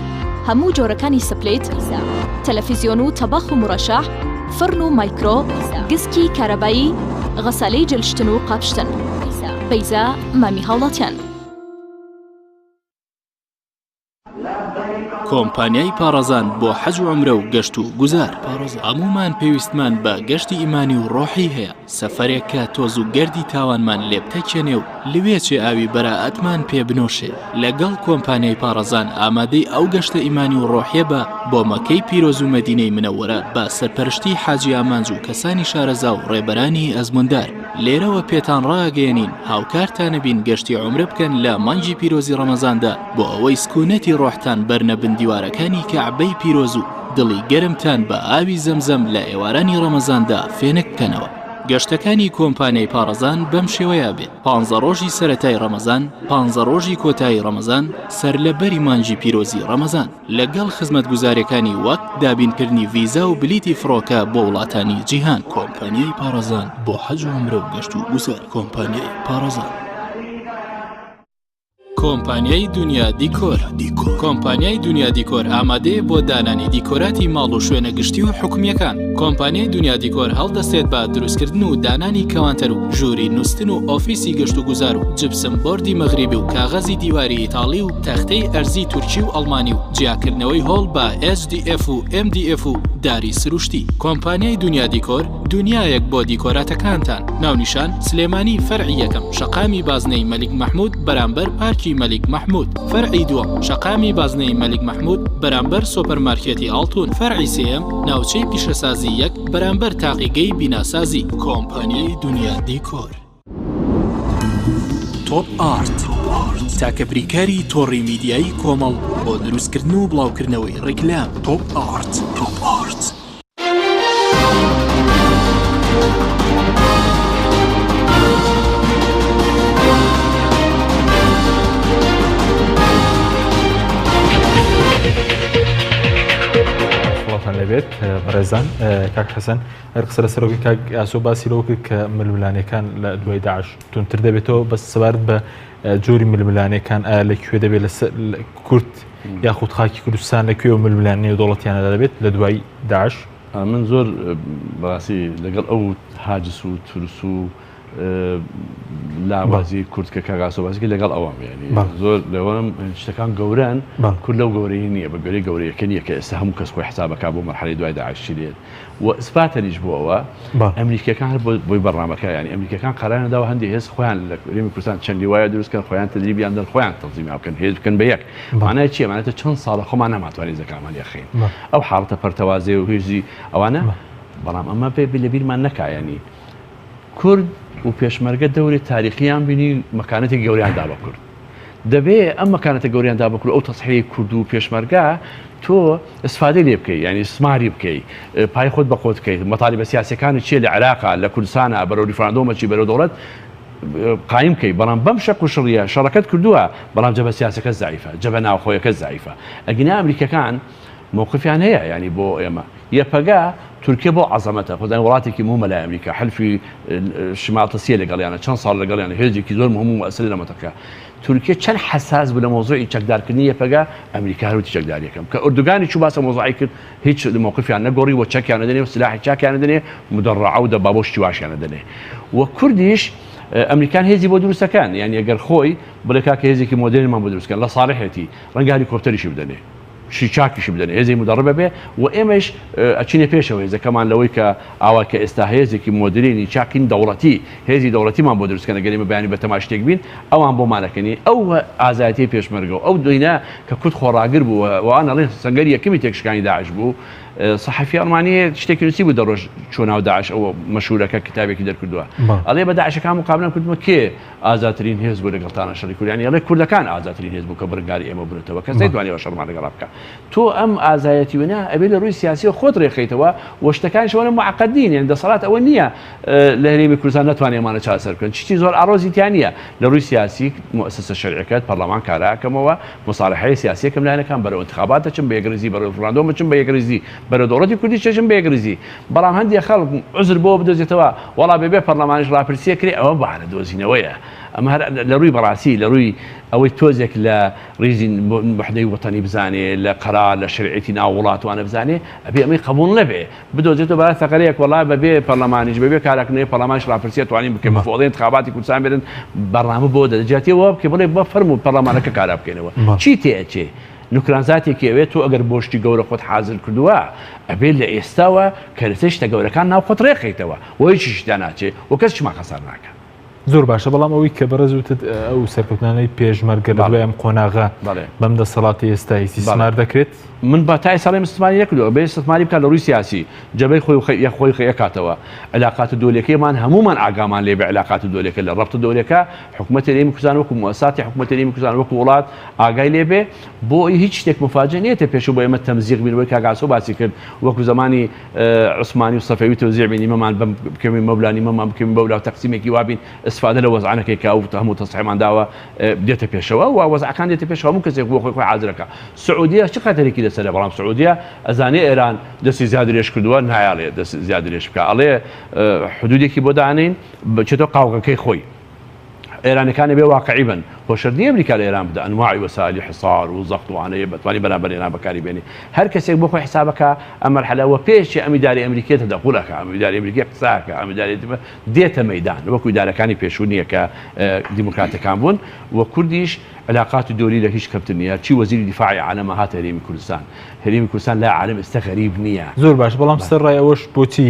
هەموو جۆرەکانی سپلیت، تەلەڤیزیۆن و تەباخ و مڕەشەح، فڕن و مایکرۆ، گسکی کارەبایی، غەسالەی جلشتن و قاپشتن. بەیزا مامی هاوڵاتیان. کۆمپانیای پارەزان بۆ حەج و عومرە و گەشت و گوزار. هەمومان پێویستمان بە گەشتی ئیمانی و ڕۆحی هەیە. سەفەرێک کە تۆز و گەردی تاوانمان لێ بتەکێنێ و لەوێ چێ ئاوی بەراعەتمان پێ بنۆشێ. لەگەڵ کۆمپانیای پارەزان ئامادەی ئەو گەشتە ئیمانی و ڕۆحیە بە بۆ مەکەی پیرۆز و مەدینەی منەوەرە بە سەرپەرشتی حاجی ئامانج و کەسانی شارەزا و ڕێبەرانی ئەزموندار. لێرەوە پێتان ڕاگەێنین هاوکارتانە بین گەشتی عومرە بکەن لە مانگی پیرۆزی ڕەمەزاندا بۆ ئەوەی سکوونەتی ڕۆحتان بەرنەبن دیوارەکانی کەعبەی پیرۆز و دڵی گەرمتان بە ئاوی زەمزەم لە ئێوارانی ڕەمەزاندا فێنک بکەنەوە. گەشتەکانی کۆمپانیای پارەزان بەم شێوەیە بێت: 15 ڕۆژی سەرەتای ڕەمەزان، 15 ڕۆژی کۆتایی ڕەمەزان، سەرلەبەری مانگی پیرۆزی ڕەمەزان، لەگەڵ خزمەتگوزاریەکانی وەک دابینکردنی ڤیزا و بلیتی فڕۆکە بۆ وڵاتانی جیهان. کۆمپانیای پارەزان بۆ حەج و عومرە و گەشت و گوزار. کۆمپانیای پارەزان. کۆمپانیای دنیا دیکۆر. کۆمپانیای دنیا دیکۆر ئامادەیە بۆ دانانی دیکۆراتی ماڵ و شوێنە گشتی و حکومیەکان. کۆمپانیای دنیا دیکۆر هەڵدەستێت بە دروستکردن و دانانی کەوانتەر و ژووری نووسن و ئۆفیسی گەشت و گوزار و جبسم بۆردی مەغریبی و کاغەزی دیواری ئیتاڵی و تەختەی ئەرزی تورکی و ئەڵمانی و جیاکردنەوەی هۆڵ بە HDF و MDF و داری سروشتی. کۆمپانیای دنیا دیکۆر دنیایەک بۆ دیکۆراتەکانتان. ناونیشان سلێمانی فەرعی یەکەم، شەقامی بازنەی مەلیک مەحموود بەرامبەر پارکی مەلیک مەحموود. فەرعی دووەم، شەقامی بازنەی مەلیک مەحموود بەرامبەر سۆپەرمارکێتی ئاڵتون. فەرعی سێیەم، ناوچەی پیشەسازی یەک بەرامبەر تاقیگەی بیناسازی. کۆمپانیای دنیا دیکۆر. تۆپ ئارت تاکە بریکاری تۆڕی میدیایی کۆمەڵ بۆ دروستکردن و بڵاوکردنەوەی ڕیکلام. تۆپ ئارت. لەبێت بەڕێزان کاک حەسەن هەر قسە لەسەرەوەی کاک ئاسۆ باسی لەوە کرد کە ململانەکان لە دوای داعش تونتر دەبێتەوە بەس سەبارەت بە جۆری ململانەکان ئایا لەکوێ دەبێت لە کورد یاخود خاکی کوردستان لەکوێ و ململانەی و دەوڵەتیانە دەبێت لە دوای داعش؟ من زۆر بەڕاستی لەگەڵ ئەو هاجس و تورس و لاوازی کورد کە کاگاسۆ باسیکە لەگەڵ ئەوام ینی زۆر لەوەم شتەکان گەوران کورد لەو گەورەی نییە بە گوێرەی گەورەیەکە نییە کە ئێستا هەموو کەس خۆی حسابەکە بۆ مەرحەلەی دوای داعشی دێت و ئیسپاتەنیش بووەوە ئەمریکیەکان هەر بۆی بەڕامەکە ینی ئەمریکیەکان قەرارنەداوە هەندێک هێز خۆیان لە هەرێمی کوردستان چەندی وایە دروستکەن خۆیان تدریبیان دەن خۆیان تەنزیمی بکەن هێز بکەن بە یەک. مانای چییە؟ مانەتە چەند ساڵە خۆمان نەماتوانین زەکامان یەخین ئەو حاڵەتە پەرتەوازێ و هێزی ئەوانە. بەڵام ئەمە لەبیرمان نەکا ینی کورد و پێشمەرگە دەوری تاریخیان بینی مەکانەتی گەوریاندا بە کورد دەبێت ئەم مەکانەتە گەوریاندا بە کورد ئەو تەسحی کورد و پێشمەرگە تۆ ئستفادەی لێ بکەی ینی سماری بکەی پای خۆت بە خۆت بکەیت مەطالیبە سیاسەکانی چیە لە عێراقا لە کوردستانە بەرەو ریفراندۆمەکی بەرەو دەوڵەت قایم بکەی بەڵام بەم شەق و شڕیە شەڕەکەت کردووە بەڵام جەبە سیاسەکە زایفە جەبە ناوخۆیەکە زایفە. ئەگەنا ئەمریکەکان موقفیان هەیە ینی بۆ ئێمە یەپەگا تورکیا بۆ عەزەمەتە خۆدان وڵاتێکی مهمە لای ئەمریکا حلفی شمال تەسیە لەگەڵیانە چەند ساڵ لەگەڵیانە هێزێکی زۆر مهم و مؤثر لە مەتەقە. تورکیا چەند حساس بوو لە مۆزوعی چەکدارکردنی یەپەگا ئەمریکا هەروتی چەکداریەکەم کە ئوردوگانی چوو باسە مۆزوعی کرد هیچ موقفیان نەگۆڕی و چەکیان نەدەنێ و سلاحی چاکیان نەدەنێ مدەڕعە و دەبا بۆ شتی واشیان نەدەنێ. و کوردیش ئەمریکان هێزی بۆ دروستەکان یعنی ئەگەر خۆی بڵێ کاکە هێزێکی مۆدرنمان بۆ دروستکەن لە ساڵحێتی ڕەنگە هەلیکۆپتەریشی بدەنێ چاکیشی بدەن هێزی مدەڕبە بێ و ئێمەش ئەچینە پێشەوە هێزەکەمان لەوەی کە ئاوا کە ئێستا هێزێکی مۆدرێنی چاکین دەوڵەتی هێزی دەوڵەتیمان بۆ دروستکەنە گەرێمە بەیانی بە تەما شتێک بین ئەوان بۆمانەکەنی ئەو ئازایەتی پێشمەرگە ئەو دوینە کە کورد خۆڕاگر بوو وان ئەڵێن سەنگەری یەکەمی تێکشکانی داعش بوو صحفی ئەڵمانی شتێکی نووسی بوو دەڕۆژ چۆناو داعش ئەوە مەشهورەکە کتابێکی دەرکردووە ئەڵێ بە داعشەکان مقابلەم کردمە کێ ئازاترین هێز بوو لەگەڵتانە شەڕی کوردیانی ئەڵێ کوردەکان ئازاترین هێز بوو کە بڕگاری ئێمە بنێتەوە کەس نەیتوانێەوە شەڕمان لەگەڵا بکە تۆ ئەم ئازایەتی وێنە ئەبێ لە ڕووی سیاسی خۆت ڕێخیتەوە و شتەکانیشەوە معقدین یعنی دەسەڵات ئەوە نییە لە هەرێمی کوردستان نەتوانێمانە چاسەر بکەن چی زۆر ئاڕۆزی تیان نییە لە ڕووی سیاسی مؤسسە شەرعیەکەت پەرلەمان کاراکەمەوە مصالحەی سیاسیەکەم لایەنەکان بەرەو انتخابات دەچن بە یەکریزی بەرەو ڕفراندۆم بچن بە یەکریزی بەرەو دەوڵەتی کوردی چێژم بە یەکریزی بەڵام هەندێک خەڵک عوزر بۆ بدۆزێتەوە وەڵا بێبێ پەرلەمانیش ڕاپرسیە کرێ ئەوە بەهانە دۆزینەوەیە ئەمە لە ڕووی بەڕاستی لە ڕووی ئەوەی تۆزێک لە ڕیزی وحدەی وەتەنی بزانێ لە قەرار لە شرعێتی ناو وڵاتوانە بزانێ ئەبێ ئەمەی قبول نەبێ بدۆزێتەوە بەڵای سەقەرەیەک وەڵا بەبێ پەرلەمانیش بەبێ کارەکردنەوەی پەرلەمانیش ڕاپرسیە توانین بکەین مەفوضەی انتخاباتی کوردستان بێنن بەڕامە بۆ دەجاتیەوە بکە بڵێ بە فەرموو پەرلەمانەکە کارا بکەینەوە چی تێچێ نوکرانزاتێکی ئەوێت تۆ ئەگەر بۆ شتی گەورە خۆت حازر کردووە ئەبێت لە ئێستاوە کە لەسەر شتە گەورەکان ناو خۆت ڕێخیتەوە وەی چیشدا ناچێ و کەس چما خەسار ناکە زۆر باشە بەڵام ئەوەی کە بەڕێزوتت ئەو سەرکەوتنانەی پێشمەرگە لەڵێ ئەم قۆناغا بەم دەسەڵاتی ئێستایی سیسمار دەکرێت من بە تای ساڵی مستمانی نەکردەوە بێ استثماری بکات لە ڕووی سیاسی جەبەی خۆی خەیەکاتەوە علاقات دۆلەکەیمان هەمومان ئاگامان لێ بە علاقات دۆلەکە لە ڕەبتە دۆلەکە حکوومەت هەرێمی کوردستان وەکو مؤسساتی حکوومەت هەرێمی کوردستان وەکو وڵات ئاگای لێ بێ بۆ هیچ شتێک مفاجئ نێتە پێشوو بۆ ئێمە تەمزیق بینەوەی کاگاسۆ باسی کرد وەکو زمانی عوسمانی و سەفەوی تەوزیع بینی مەمان بکەوین مەولانی مەمان بکەوین بەولا و تەقسیمێکی وابین ئستفادە لە وەزعانەکەی کە ئەو هەموو تەصحیحمان داوە دێتە پێشەوە و وەزعەکان دێتە پێشەوە هەموو کەسێک بۆ خۆی حازرەکە سعودیە چ خەتەرێکی لەسەرە بەڵام سعودیە ئەزانێ ئێران دەستی زیاد درێژ کردووە نایاڵێ دەست زیاد درێژ بکە ئەڵێ حدودێکی بۆ دانین بچێتەوە قاوگەکەی خۆی ئێرانەکانی بێ واقعی بن هۆشردنی ئەمریکا لە ئێران بدە ئەنواعی وەسایلی حصار و زەخت وانەیە بەتوانی بەرامبەر ئێران بەکاری بێنی هەر کەسێک بۆ خۆی حسابەکە ئەم مەرحەلەوە پێشی ئەم ئیدارەی ئەمریکی تەدەخولەکە ئەم ئیدارەی ئەمریکی قساکە ئەم ئیدارەی دێتە مەیدان وەکو ئیدارەکانی پێشوو نییە کە دیموکراتەکان بوون و کوردیش علاقاتی دۆلی لە هیچ کەمتر نییە چی وەزیری دیفاعی عالەمە هاتە هەرێمی کوردستان هەرێمی کوردستان لا عالم ئێستا غەریب نییە زۆر باش بەڵام سەرڕای ئەوەش بۆچی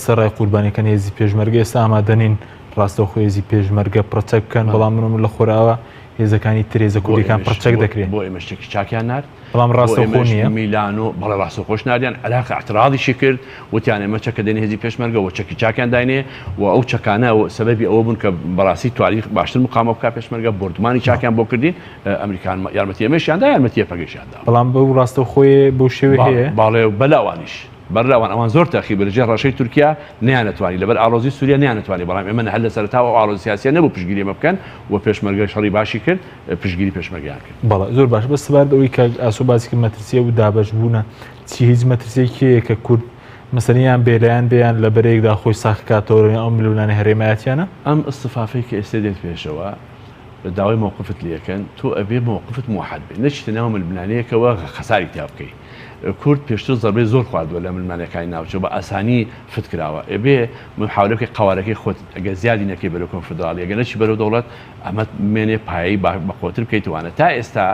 سەرڕای قوربانیەکانی هێزی پێشمەرگە ئێستا ئامادەنین ڕاستەوخۆ هێزی پێشمەرگە پڕچەک بکەن بەڵام منم لە خۆراوە هێزەکانی ترێزە کوردیەکان پڕچەک دەکرێت بۆ ئێمە شتێکی چاکیان نار بەڵام ڕاستەوخۆ نییە میلان و بەڵێ ڕاستەوخۆش ناردیان علاقە اعتراضیشی کرد وتیان ئێمە چەکە دێنێ هێزی پێشمەرگە و چەکی چاکیان داینێ و ئەو چەکانە سەبەبی ئەوە بوون کە بەڕاستی تواریخ باشتر مقامە بکات پێشمەرگە بردمانی چاکیان بۆ کردین ئەمریکان یارمەتی ئێمەشیاندا یارمەتیە پەگەشیاندا بەڵام بەو ڕاستەوخۆی بەو شێوەیە هەیە باڵێ بەلاوانیش بەراوان ئەوان زۆر تاخی بەرجێ ڕاشەی تورکیا نیانەتوانی لەبەر ئاڵۆزی سووریا نیانەتوانی بەڵام ئێمە هەر لە سەرتاوە ئاڵۆزی سیاسی نەبوو پشگیری ئێمە بکەن و پێشمەرگە شەڕی باشی کرد پشگیری پێشمەرگیان کرد بەڵێ زۆر باش بە سبار بەوەی کە ئاسۆ باسی کرد مەترسیە و دابەش بوونە چی هیچ مەترسیەیە کە کورد مەسەنیان بێلایەن بێیان لە بەرەیەکدا خۆی ساخکاتەوە ئەو ملوولانە هەرێمایەتیانە ئەم ئستفافەی کە ئێستا دێت پێشەوە داوای مووقفت لەکەن تۆ ئەبێ مووقفت موحد بێ نەچیتە ناو ململانەیەکەوە خەساری تا بکەیت کورد پێشتر زەربەی زۆر خواردووە لە ملمانەکانی ناوچە بە ئاسانی فتکراوە ئەبێ محاولەکەی قوارەکەی خۆت ئەگە زیادی نەکەی بەرەو کۆنفدراڵی ئەگە نەچی بەرەو دەوڵەت ئەمە مێنێ پایەی بەخۆتر بکەیتوانە تا ئێستا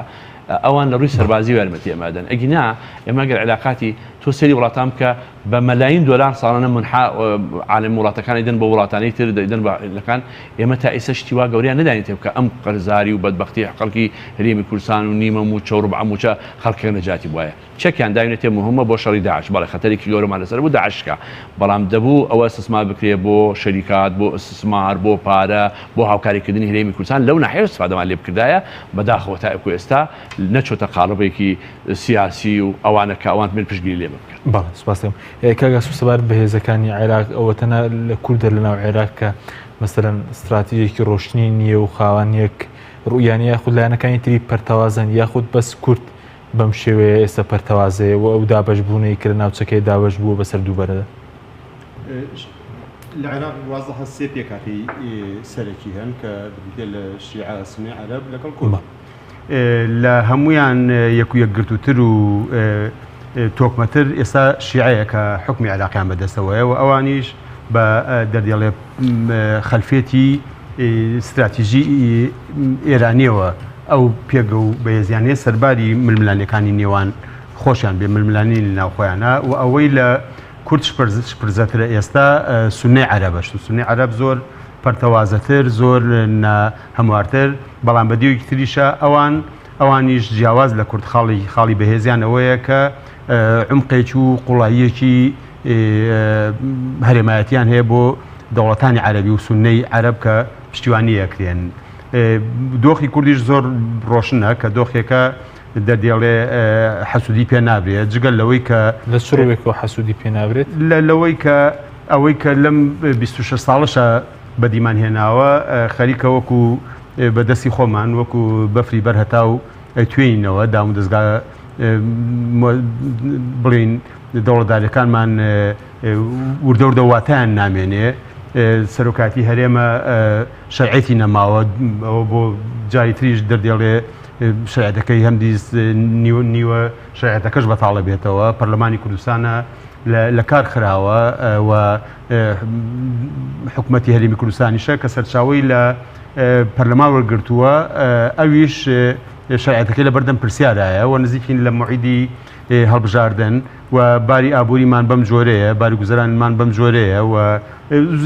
ئەوان لە ڕووی سەربازی یارمەتی ئەمەدەن ئەگینا ئێمە گەر علاقاتی تۆ سەری وڵاتان بکە بە مەلاین دۆلار ساڵانە منحا عالم وڵاتەکانی دەن بە وڵاتانی تر دەیدەن بەلەکان ئێمە تا ئێستا شتیوا گەوریان نەدانێت بکە ئەم قەرزاری و بەدبەختی خەڵکی هەرێمی کوردستان و نیمە و چەور بەعموچە خەڵکە نەجاتی وایە چەکیان داوینێتێ مهمە بۆ شەڕی داعش بەڵێ خەتەرێکی گەورەمان لەسەر بوو داعشکە بەڵام دەبوو ئەوە استثمار بکرێ بۆ شەریکات بۆ استثمار بۆ پارە بۆ هاوکاریکردنی هەرێمی کوردستان لەو ناحیە استفادەمان لێ بکردایە بەداخەوە تا ئێستا نەچۆتە قاڵبێکی سیاسی و ئەوانە کە ئەوان من پشتگیری لێ بکەن بەڵێ سپاسم کاگاس سەبار بەهێزەکانی عێراق ئەوەتەنە لە کوردە لەناو عێراق کە مەسەلەن استراتیژێکی ڕۆشنی نییە و خاوەنیەک ڕوئیانی یاخود لایەنەکانی تری پەرتەوازن یاخود بەس کورد بەم شێوەیە ئێستا پەرتەوازەیە و ئەو دابەشبوونەی کە لە ناوچەکەی دابەش بووە بەسەر دووبەرەدا لە عێراق وازەحە سێ پێکاتی سەرەکی هەن کە لە شیعە سنی عەرەب لەگەڵ کورد لە هەمویان یەک و یەکگرتووتر و تۆکمەتر ئێستا شیعەیە کە حکمی عێراقیان بەدەستەوەیە و ئەوانیش بە دەردێڵێ خەلفێتی استراتیژی ئێرانیەوە ئەو پێگە و بەهێزیانەیە سەرباری ململانەکانی نێوان خۆشیان بێ ململانی ناوخۆیانە و ئەوەی لە کورد شپرزەترە ئێستا سونەی عەرەبەش سونەی عەرەب زۆر پەرتەوازەتر زۆر هەموارتر بەڵام بە دیوەکی تریشە ئەوانیش جیاواز لە کورد خاڵی بەهێزیان ئەوەیە کە عمقێکی و قوڵاییەکی هەرێمایەتیان هەیە بۆ دەوڵەتانی عەرەبی و سونەی عەرەب کە پشتیوانی ئەکرێن دۆخی کوردیش زۆر ڕۆشنە کە دۆخێکە دەردێڵێ حەسوودی پێ نابرێت جگەل لەوەی کە لە سروێکەوە حەسوودی پێ نابرێت لەوەی کە ئەوەی کە لەم 26 ساڵشە بەدیمان هێناوە خەریکە وەکو بەدەستی خۆمان وەکو بەفری بەر هەتا و توێنینەوە دام و دەستگا بڵین دەوڵەتدارەکانمان وردە واتیان نامێنێ سەرۆکاتی هەرێمە شەرعەتی نەماوە ئەوە بۆ جاری تریش دەردێڵێ شایەتەکەی هەمدیز نیوە شایەتەکەش بەتاڵە بێتەوە پەرلەمانی کوردستانە لە کار خراوە و حکوومەتی هەرێمی کوردستانیشە کە سەرچاوی لە پەرلەمان وەرگرتووە ئەویش شایەتەکەی لە بەردەم پرسیارایە و نزیکین لە موعیدی هەڵبژاردن و باری ئابووریمان بەم جۆرەیە باری گوزەرانمان بەم جۆرەیە و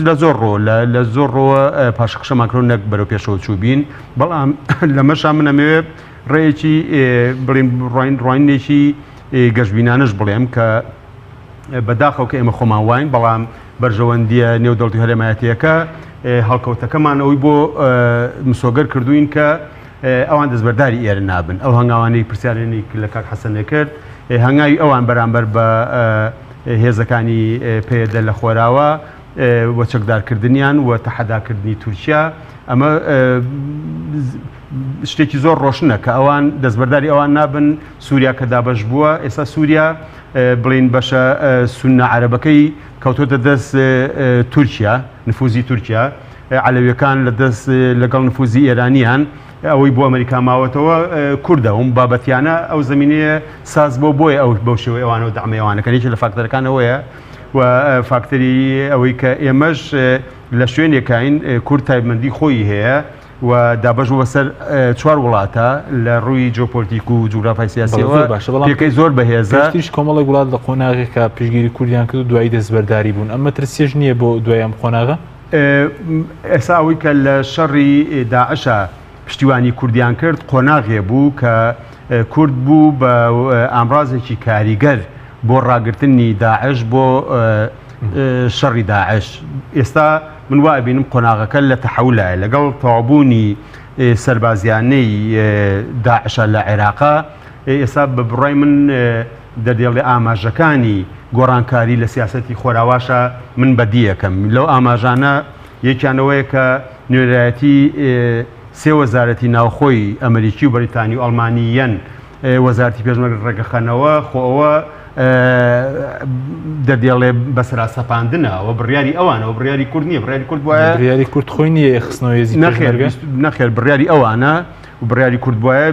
لە زۆر ڕۆ لە زۆر ڕۆوە پاشەخشەمانکرۆ نەک بەرەو پێشەوە چوبین بەڵام لەمەشان منەمەوێت ڕێیەکی بڵین ڕوانینێکی گەشتبینانش بڵێم کە بەداخەو کە ئێمە خۆمان واین بەڵام بەرژەوەندیە نێودەوڵەتی هەرێمایەتیەکە هەڵکەوتەکەمان ئەوی بۆ مسۆگەر کردوین کە ئەوان دەستبەرداری ئێرە نابن ئەو هەنگاوانەی پرسیارێنی لە کاک حەسەنێ کرد هەنگاوی ئەوان بەرامبەر بە هێزەکانی پێدە لە خۆراوە وە چەکدارکردنیان و تەحەداکردنی تورکیا ئەمە شتێکی زۆر ڕۆشنە کە ئەوان دەستبەرداری ئەوان نابن سووریا کە دابەش بووە ئێستا سووریا بڵین بەشە سونە عەرەبەکەی کەوتۆتە دەست تورکیا نفوزی تورکیا عەلەویەکان لە دەست لەگەڵ نفوزی ئێرانیان ئەوەی بۆ ئەمریکا ماوەتەوە کووردە ئەوم بابەتیانە ئەو زمینەیە ساز بۆیە ئەو بەو شێوەی ئەوانەوە دەعمەوانەکە یەکێک لە فاکتەرەکانەوەیە و فاکتەری ئەوەی کە ئێمەش لە شوێنێکین کورد تایبەتمەندی خۆی هەیە و دابەش بەسەر 4 وڵاتە لە ڕووی جۆپۆلیتیک و جوگرافای سیاسیەوە پێکەی زۆر بەهێزە تیش کۆمەڵی وڵات لە قۆناغێکە پشگیری کوردیان کرد و دوایی دەستبەرداری بوون ئەمە ترسێژ نییە بۆ دوایام قۆناغە ئێستا ئەوەی کە لە شەڕی داعشە پشتیوانی کوردیان کرد قۆناغێ بوو کە کورد بوو بە ئامڕازێکی کاریگەر بۆ ڕاگررتنی داعش بۆ شەڕی داعش ئێستا من وای بینم قۆناغەکە لە تەحەولایە لەگەڵ تەوابوونی سەربازیانەی داعشە لە عێراقا ئێستا بە بڕای من دەردێڵێ ئاماژەکانی گۆڕانکاری لە سیاسەتی خۆراواشە من بەدیەکەم لەو ئاماژانە یەکیانەوەیە کە نوێرایەتی سێ وەزارەتی ناوخۆی ئەمریکی و بەریتانی و ئەڵمانیەن وەزارەتی پێشمەرگ ڕێگەخەنەوە خۆەوە دەردێڵێ بەسرا سەپاندنەوە بڕیاری ئەوانەوە بڕیاری کورد نییە بڕیاری کورد وایە بڕیاری کورد خۆی نییە خستنەوەی نەخێر بڕیاری ئەوانە و بڕیاری کورد وایە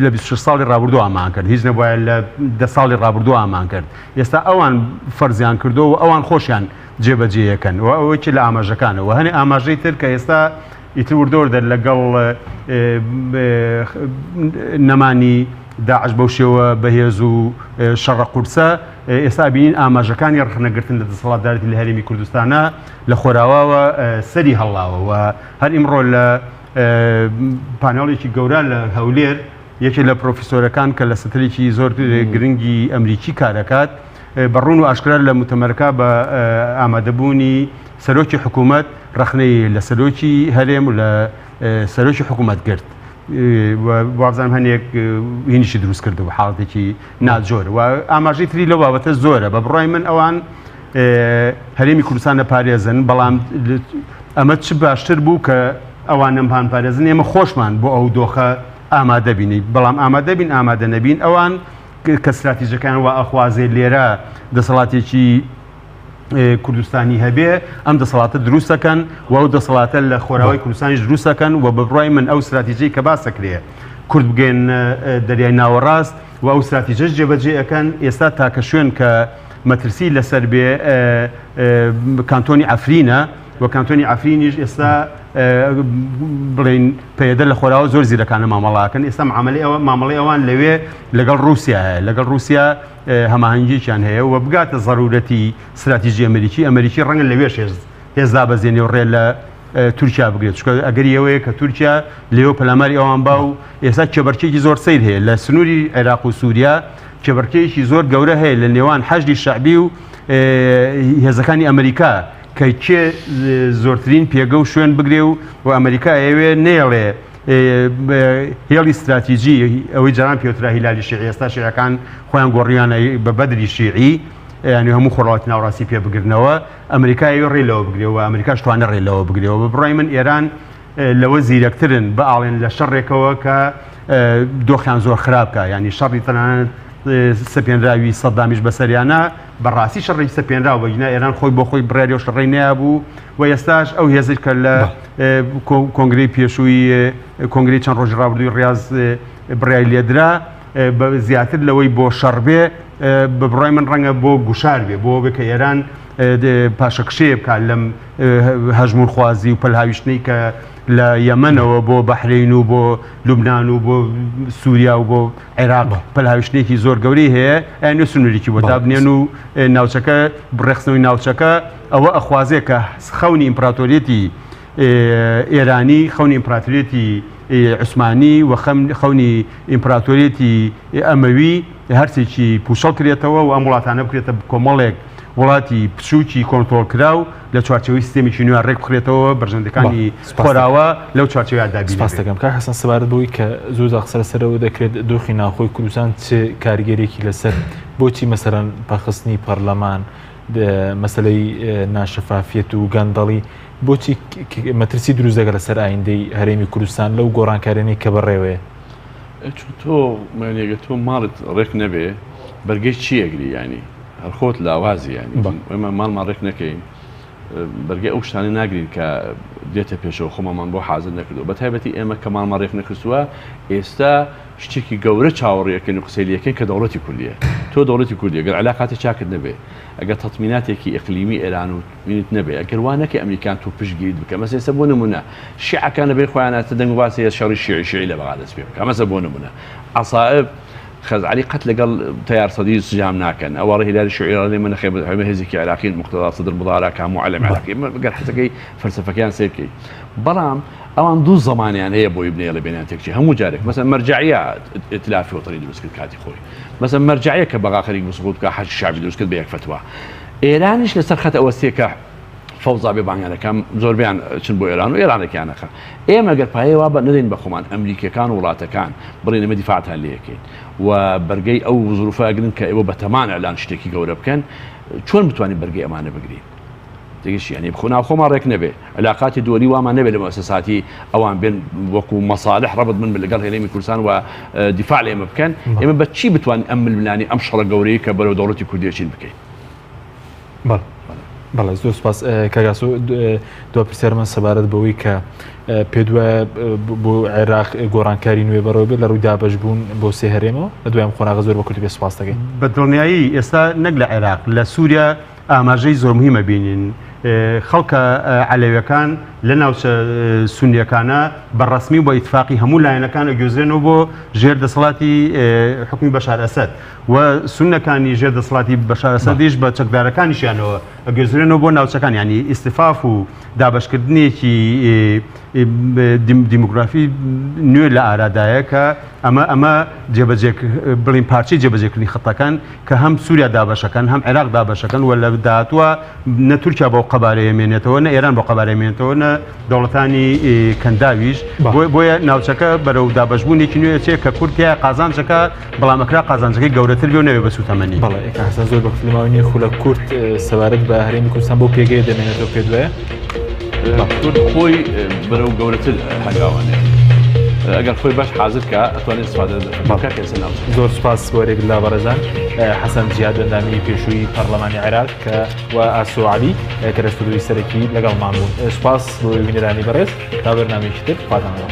لە 26 ساڵی ڕابردوو ئامان کرد هیچ نەبایە لە 10 ساڵی ڕابردوو ئامان کرد ئێستا ئەوان فەرزیان کردەوە و ئەوان خۆشیان جێبەجێیەکەن و ئەوەی لە ئاماژەکانەوە هەنێ ئاماژەی تر کە ئێستا ئیتر وردۆردە لەگەڵ نەمانی داعش بەو شێوە بەهێز و شەڕە قورسە ئێستا بینین ئاماژەکانی ڕخنەگرتن لە دەسەڵاتدارەتی لە هەرێمی کوردستانە لە خۆراوەوە سەری هەڵاوە و هەر ئیمڕۆ لە پانێڵێکی گەورە لە هەولێر یەکێ لە پرۆفیسۆرەکان کە لە سەترێکی زۆر گرنگی ئەمریکی کارەکات بەڕوون و ئاشکرا لە متەمەرکە بە ئامادەبوونی سەرۆکی حکوومەت ڕخنەی لە سەرۆکی هەرێم و لە سەرۆکی حکوومەت گرت وابزانم هەنێک هینیشی دروست کردەوە حاڵەتێکی ناجۆر و ئاماژەی تری لەو بابەتە زۆرە بە بڕای من ئەوان هەرێمی کوردستان دەپارێزن بەڵام ئەمە چ باشتر بوو کە ئەوان نەمپان پارێزن ئێمە خۆشمان بۆ ئەو دۆخە ئامادە بینی بەڵام ئامادە بین ئامادە نەبین ئەوان کە استراتیژەکان وا ئەخوازێ لێرە دەسەڵاتێکی کوردستانی هەبێ ئەم دەسەڵاتە دروستەکەن و ئەو دەسەڵاتە لە خۆراوی کوردستانیش دروستەکەن و بەبڕای من ئەو استراتیژی کە باسەکرێ کورد بگەن دەریای ناوەڕاست و ئەو استراتیژەش جێبەجێ ئەەکەن ئێستا تاکە شوێن کە مەترسی لەسەر بێ کانتۆنی ئەفرینە وە کانتۆنی ئەفرینیش ئێستا بڵێن پەیدە لە خۆراوە زۆر زیرەکانە مامەڵاکەن ئێستا مامەڵی ئەوان لەوێ لەگەڵ رووسیا هەیە لەگەڵ رووسیا هەماهنگگییان هەیە و بگاتە ضرورەتی استراتیژی ئەمریکی ڕەنگە لەوێش هێزدا بەزێنێ و ڕێ لە تورکیا بگرێت چکە ئەگەر ئەوەیە کە تورکیا لێوە پەلاماری ئەوان با و ئێستا کێبەرچێکی زۆر سیر هەیە لە سنووری عێراق و سووریا کێبەرکەیەکی زۆر گەورە هەیە لە نێوان حەشدی شەعبی و هێزەکانی ئەمریکا کە کێ زۆرترین پێگە و شوێن بگرێ و ئەمریکا ئەوێ نێڵێ هێڵی استراتیژی ئەوەی جاران پێوترا هیلالی شیعی ئێستا شیعەکان خۆیان گۆڕیانە بە بەدری شیعی ینی هەموو خۆڕاتی ناوڕاستی پێ بگرنەوە ئەمریکای ڕێلەوە بگرێەوە ئەمریکاش توانە ڕێلەوە بگرێەوە بە بڕای من ئێران لەوە زیرەکترن بە ئاڵێن لە شەڕێکەوە کە دۆخیان زۆر خراپکە ینی شەڕی تەنانەت سەپێنراوی سەدامیش بەسەریانە بەڕاستی شەڕی سەپێنرا بەگینا ئێران خۆی بۆ خۆی بڕێری و شەڕی نەیابوو و ئێستاش ئەو هێزش کە لە کۆنگرەی پێشووی کۆنگرەی چەند ڕۆژی ڕابردووی ڕاز بڕای لێدرا زیاتر لەوەی بۆ شەڕ بێ بە بڕای من ڕەنگە بۆ گوشار بێ بۆ بێ کە ئێران پاشەکشەیە بکات لەم هەژمون خوازی و پەلهاویشتنەی کە لە یەمەنەوە بۆ بەحرین و بۆ لوبنان و بۆ سووریا و بۆ عێراق پەلهاویشتنێکی زۆر گەورەی هەیە ئەنێ سنووریکی بۆ دابنێن و ناوچەکە بڕێخستنەوەی ناوچەکە ئەوە ئەخوازێ کە خەونی ئیمپراتۆریەتی ئێرانی خەونی ئیمپراتۆریەتی عوسمانی و خەونی ئیمپراتۆریەتی ئەمەوی هەرچێکی پوشەڵ کرێتەوە و ئەم وڵاتانە بکرێتە کۆمەڵێک وڵاتی پچووکی کۆنتۆڵ کراو لە چوارچەوەی سیستێمیکی نوێ ڕێک بخرێتەوە بەرژەندەکانی خۆراوە لەو چوارچەوەی دابین. سپاس دەکەم کاک حەسەن سەبارەت بەوەی کە زۆر قسەرەوە دەکرێت دۆخی ناوخۆی کوردستان چ کاریگەرێکی لەسەر بۆچی مەسەرەن پاخستنی پەرلەمان مەسلەی ناشەفافیەت و گەندەڵی بۆچی مەترسی دروست دەگە لەسەر ئایندەی هەرێمی کوردستان لەو گۆڕانکارێنی کە بەڕێوەیە تۆ مانێگە تۆ ماڵت ڕێک نەبێ بەرگەی چیەگری ینی هەرخۆت لاوازی ینی ئێمە ماڵمان ڕێک نەکەین بەرگەی ئەو شتانی ناگرین کە دێتە پێشەوە خۆمەمان بۆ حازر نەکردو بە تایبەتی ئێمە کە ماڵمان ڕێک نەکردووە ئێستا شتێکی گەورە چاوەڕێەکەن و قسەیلیەکەی کە دەوڵەتی کوردیە تۆ دەوڵەتی کوردی ئەگەر علاقاتی چاکت نەبێ ئەگەر تەتمیناتێکی ئیقلیمی ئێران و مینت نەبێ ئەگەر وانەکە ئەمریکان تو پشتگیریت بکە مەسە ئێستا بۆ نمونە شیعەکانە بێ خۆیانە دەنگ و باسی شەڕی شیعی لە بەغا دەست پێ بکە مەسە بۆ نمونە عەسائب خەزعەلی قەت لەگەڵ تەیار سەدی سجام ناکەن ئەوە هیلاری شیعی من خێمە هێزێکی عێراقی مقتەدا سەدر مضارە کام معلم عێراقی گەر حەزەکەی فەلسەفەکەیان سیر بکەیت بەڵام ئەوان دوو زەمانیان هەیە بۆی بنێ لە بینیان تێکچی هەموو جارێک مەسەن مەرجعیە ئیتلافی وەتەنی دروست کرد کاتی خۆی مەسەن مەرجعیە کە بەغا خەریک مسعود بکە حەج شعبی دروست کرد بە یەک فتوا ئێرانیش لەسەر خەت ئەوەستێکە فەوزا بێ بانگانەکەم زۆربیان چن بۆ ئێران و ئێرانێکیانەخە ئێمە گەر پایەی وا بە نەدەین بە خۆمان ئەمریکەکان و وڵاتەکان بڕێن ئەمە دیفاعتان لێ یەکەین و بەرگەی ئەو زروفاگرن کە ئێوە بەتەمان ئەلان شتێکی گەورە بکەن چۆن بتوانین بەرگەی ئەمانە بگرین دەگەشت ینی بخۆنا خۆمان ڕێک نەبێ علاقاتی دووەلی وامان نەبێت لە مؤسساتی ئەوان بێن وەکو مەصالح ڕەبط من لەگەڵ هێرێمی کوردستان و دیفاع لە ئێمە بکەن ئێمە بە چی بتوانین ئەم ململانی ئەم شەڕە گەورەی کە بەرەو دەوڵەتی کوردیەچین بکەین بەڵێ زۆر سپاس کاگاسۆ دو پرسیارمان سەبارەت بەوەی کە پێ دوایە بۆ عێراق گۆڕانکاری نوێ بەڕەوە بێت لە ڕووی دابەشبوون بۆ سێ هەرێمەوە لە دوایم خۆناغە زۆر بە کورتی پێ سپاس دەکەین بە دڵنیایی ئێستا نەک لە عێراق لە سووریا ئاماژەی زۆر مهمە بینین خەڵکە عەلەویەکان لە ناوچە سونیەکانە بەڕەسمی بۆ ئیتفاقی هەموو لایەنەکان ئەگوێزرێنەوە بۆ ژێر دەسەڵاتی حکومی بەشار ئەسەد و سونەکانی ژێر دەسەڵاتی بەشار ئەسەدیش بە چەکدارەکانیشیانەوە ئەگوێزرێنەوە بۆ ناوچەکان ینی ئیستیفاف و دابەشکردنێکی دیموگرافی نوێ لە ئارادایە کە ئەمە بڵین پارچەی جێبەجێکردنی خەتەکان کە هەم سووریا دابەشەکەن هەم عێراق دابەشەکەن و لە داهاتووە نە تورکیا بۆ قەبارەیە مێنێتەوە نە ئێران بۆ قەبارەیە مێنێتەوە نە دەوڵەتانی کەنداویش بۆیە ناوچەکە بەرەو دابەشبوونێکی نوێ چێ کە کورتیا قازانجەکە بەڵام ئەکرا قازانجەکەی گەورەتر بێ و نەوێ بە سوتەمەنی بەڵێ حەسەن زۆر بەکلماوی خولە کورد سەبارەت بە هەرێمی کوردستان بۆ پێگەی دەمێنێتەوە پێ دوایە کورد خۆی بەرەو گەورەتر هەنگاوانێ ئەگەر خۆی باش حاضر کە ئەتوانێت استفادە زۆر سپاس وەرێک لا بەڕێزان حەسەن جیاد ئەندامی پێشووی پەرلەمانی عێراق کە و ئاسۆ عەلی کە دەستوردوی سەرەکی لەگەڵمان بوون سپاس بۆ بینەرانی بەڕێز تا بەرنامەیەکی تر پاتانەوە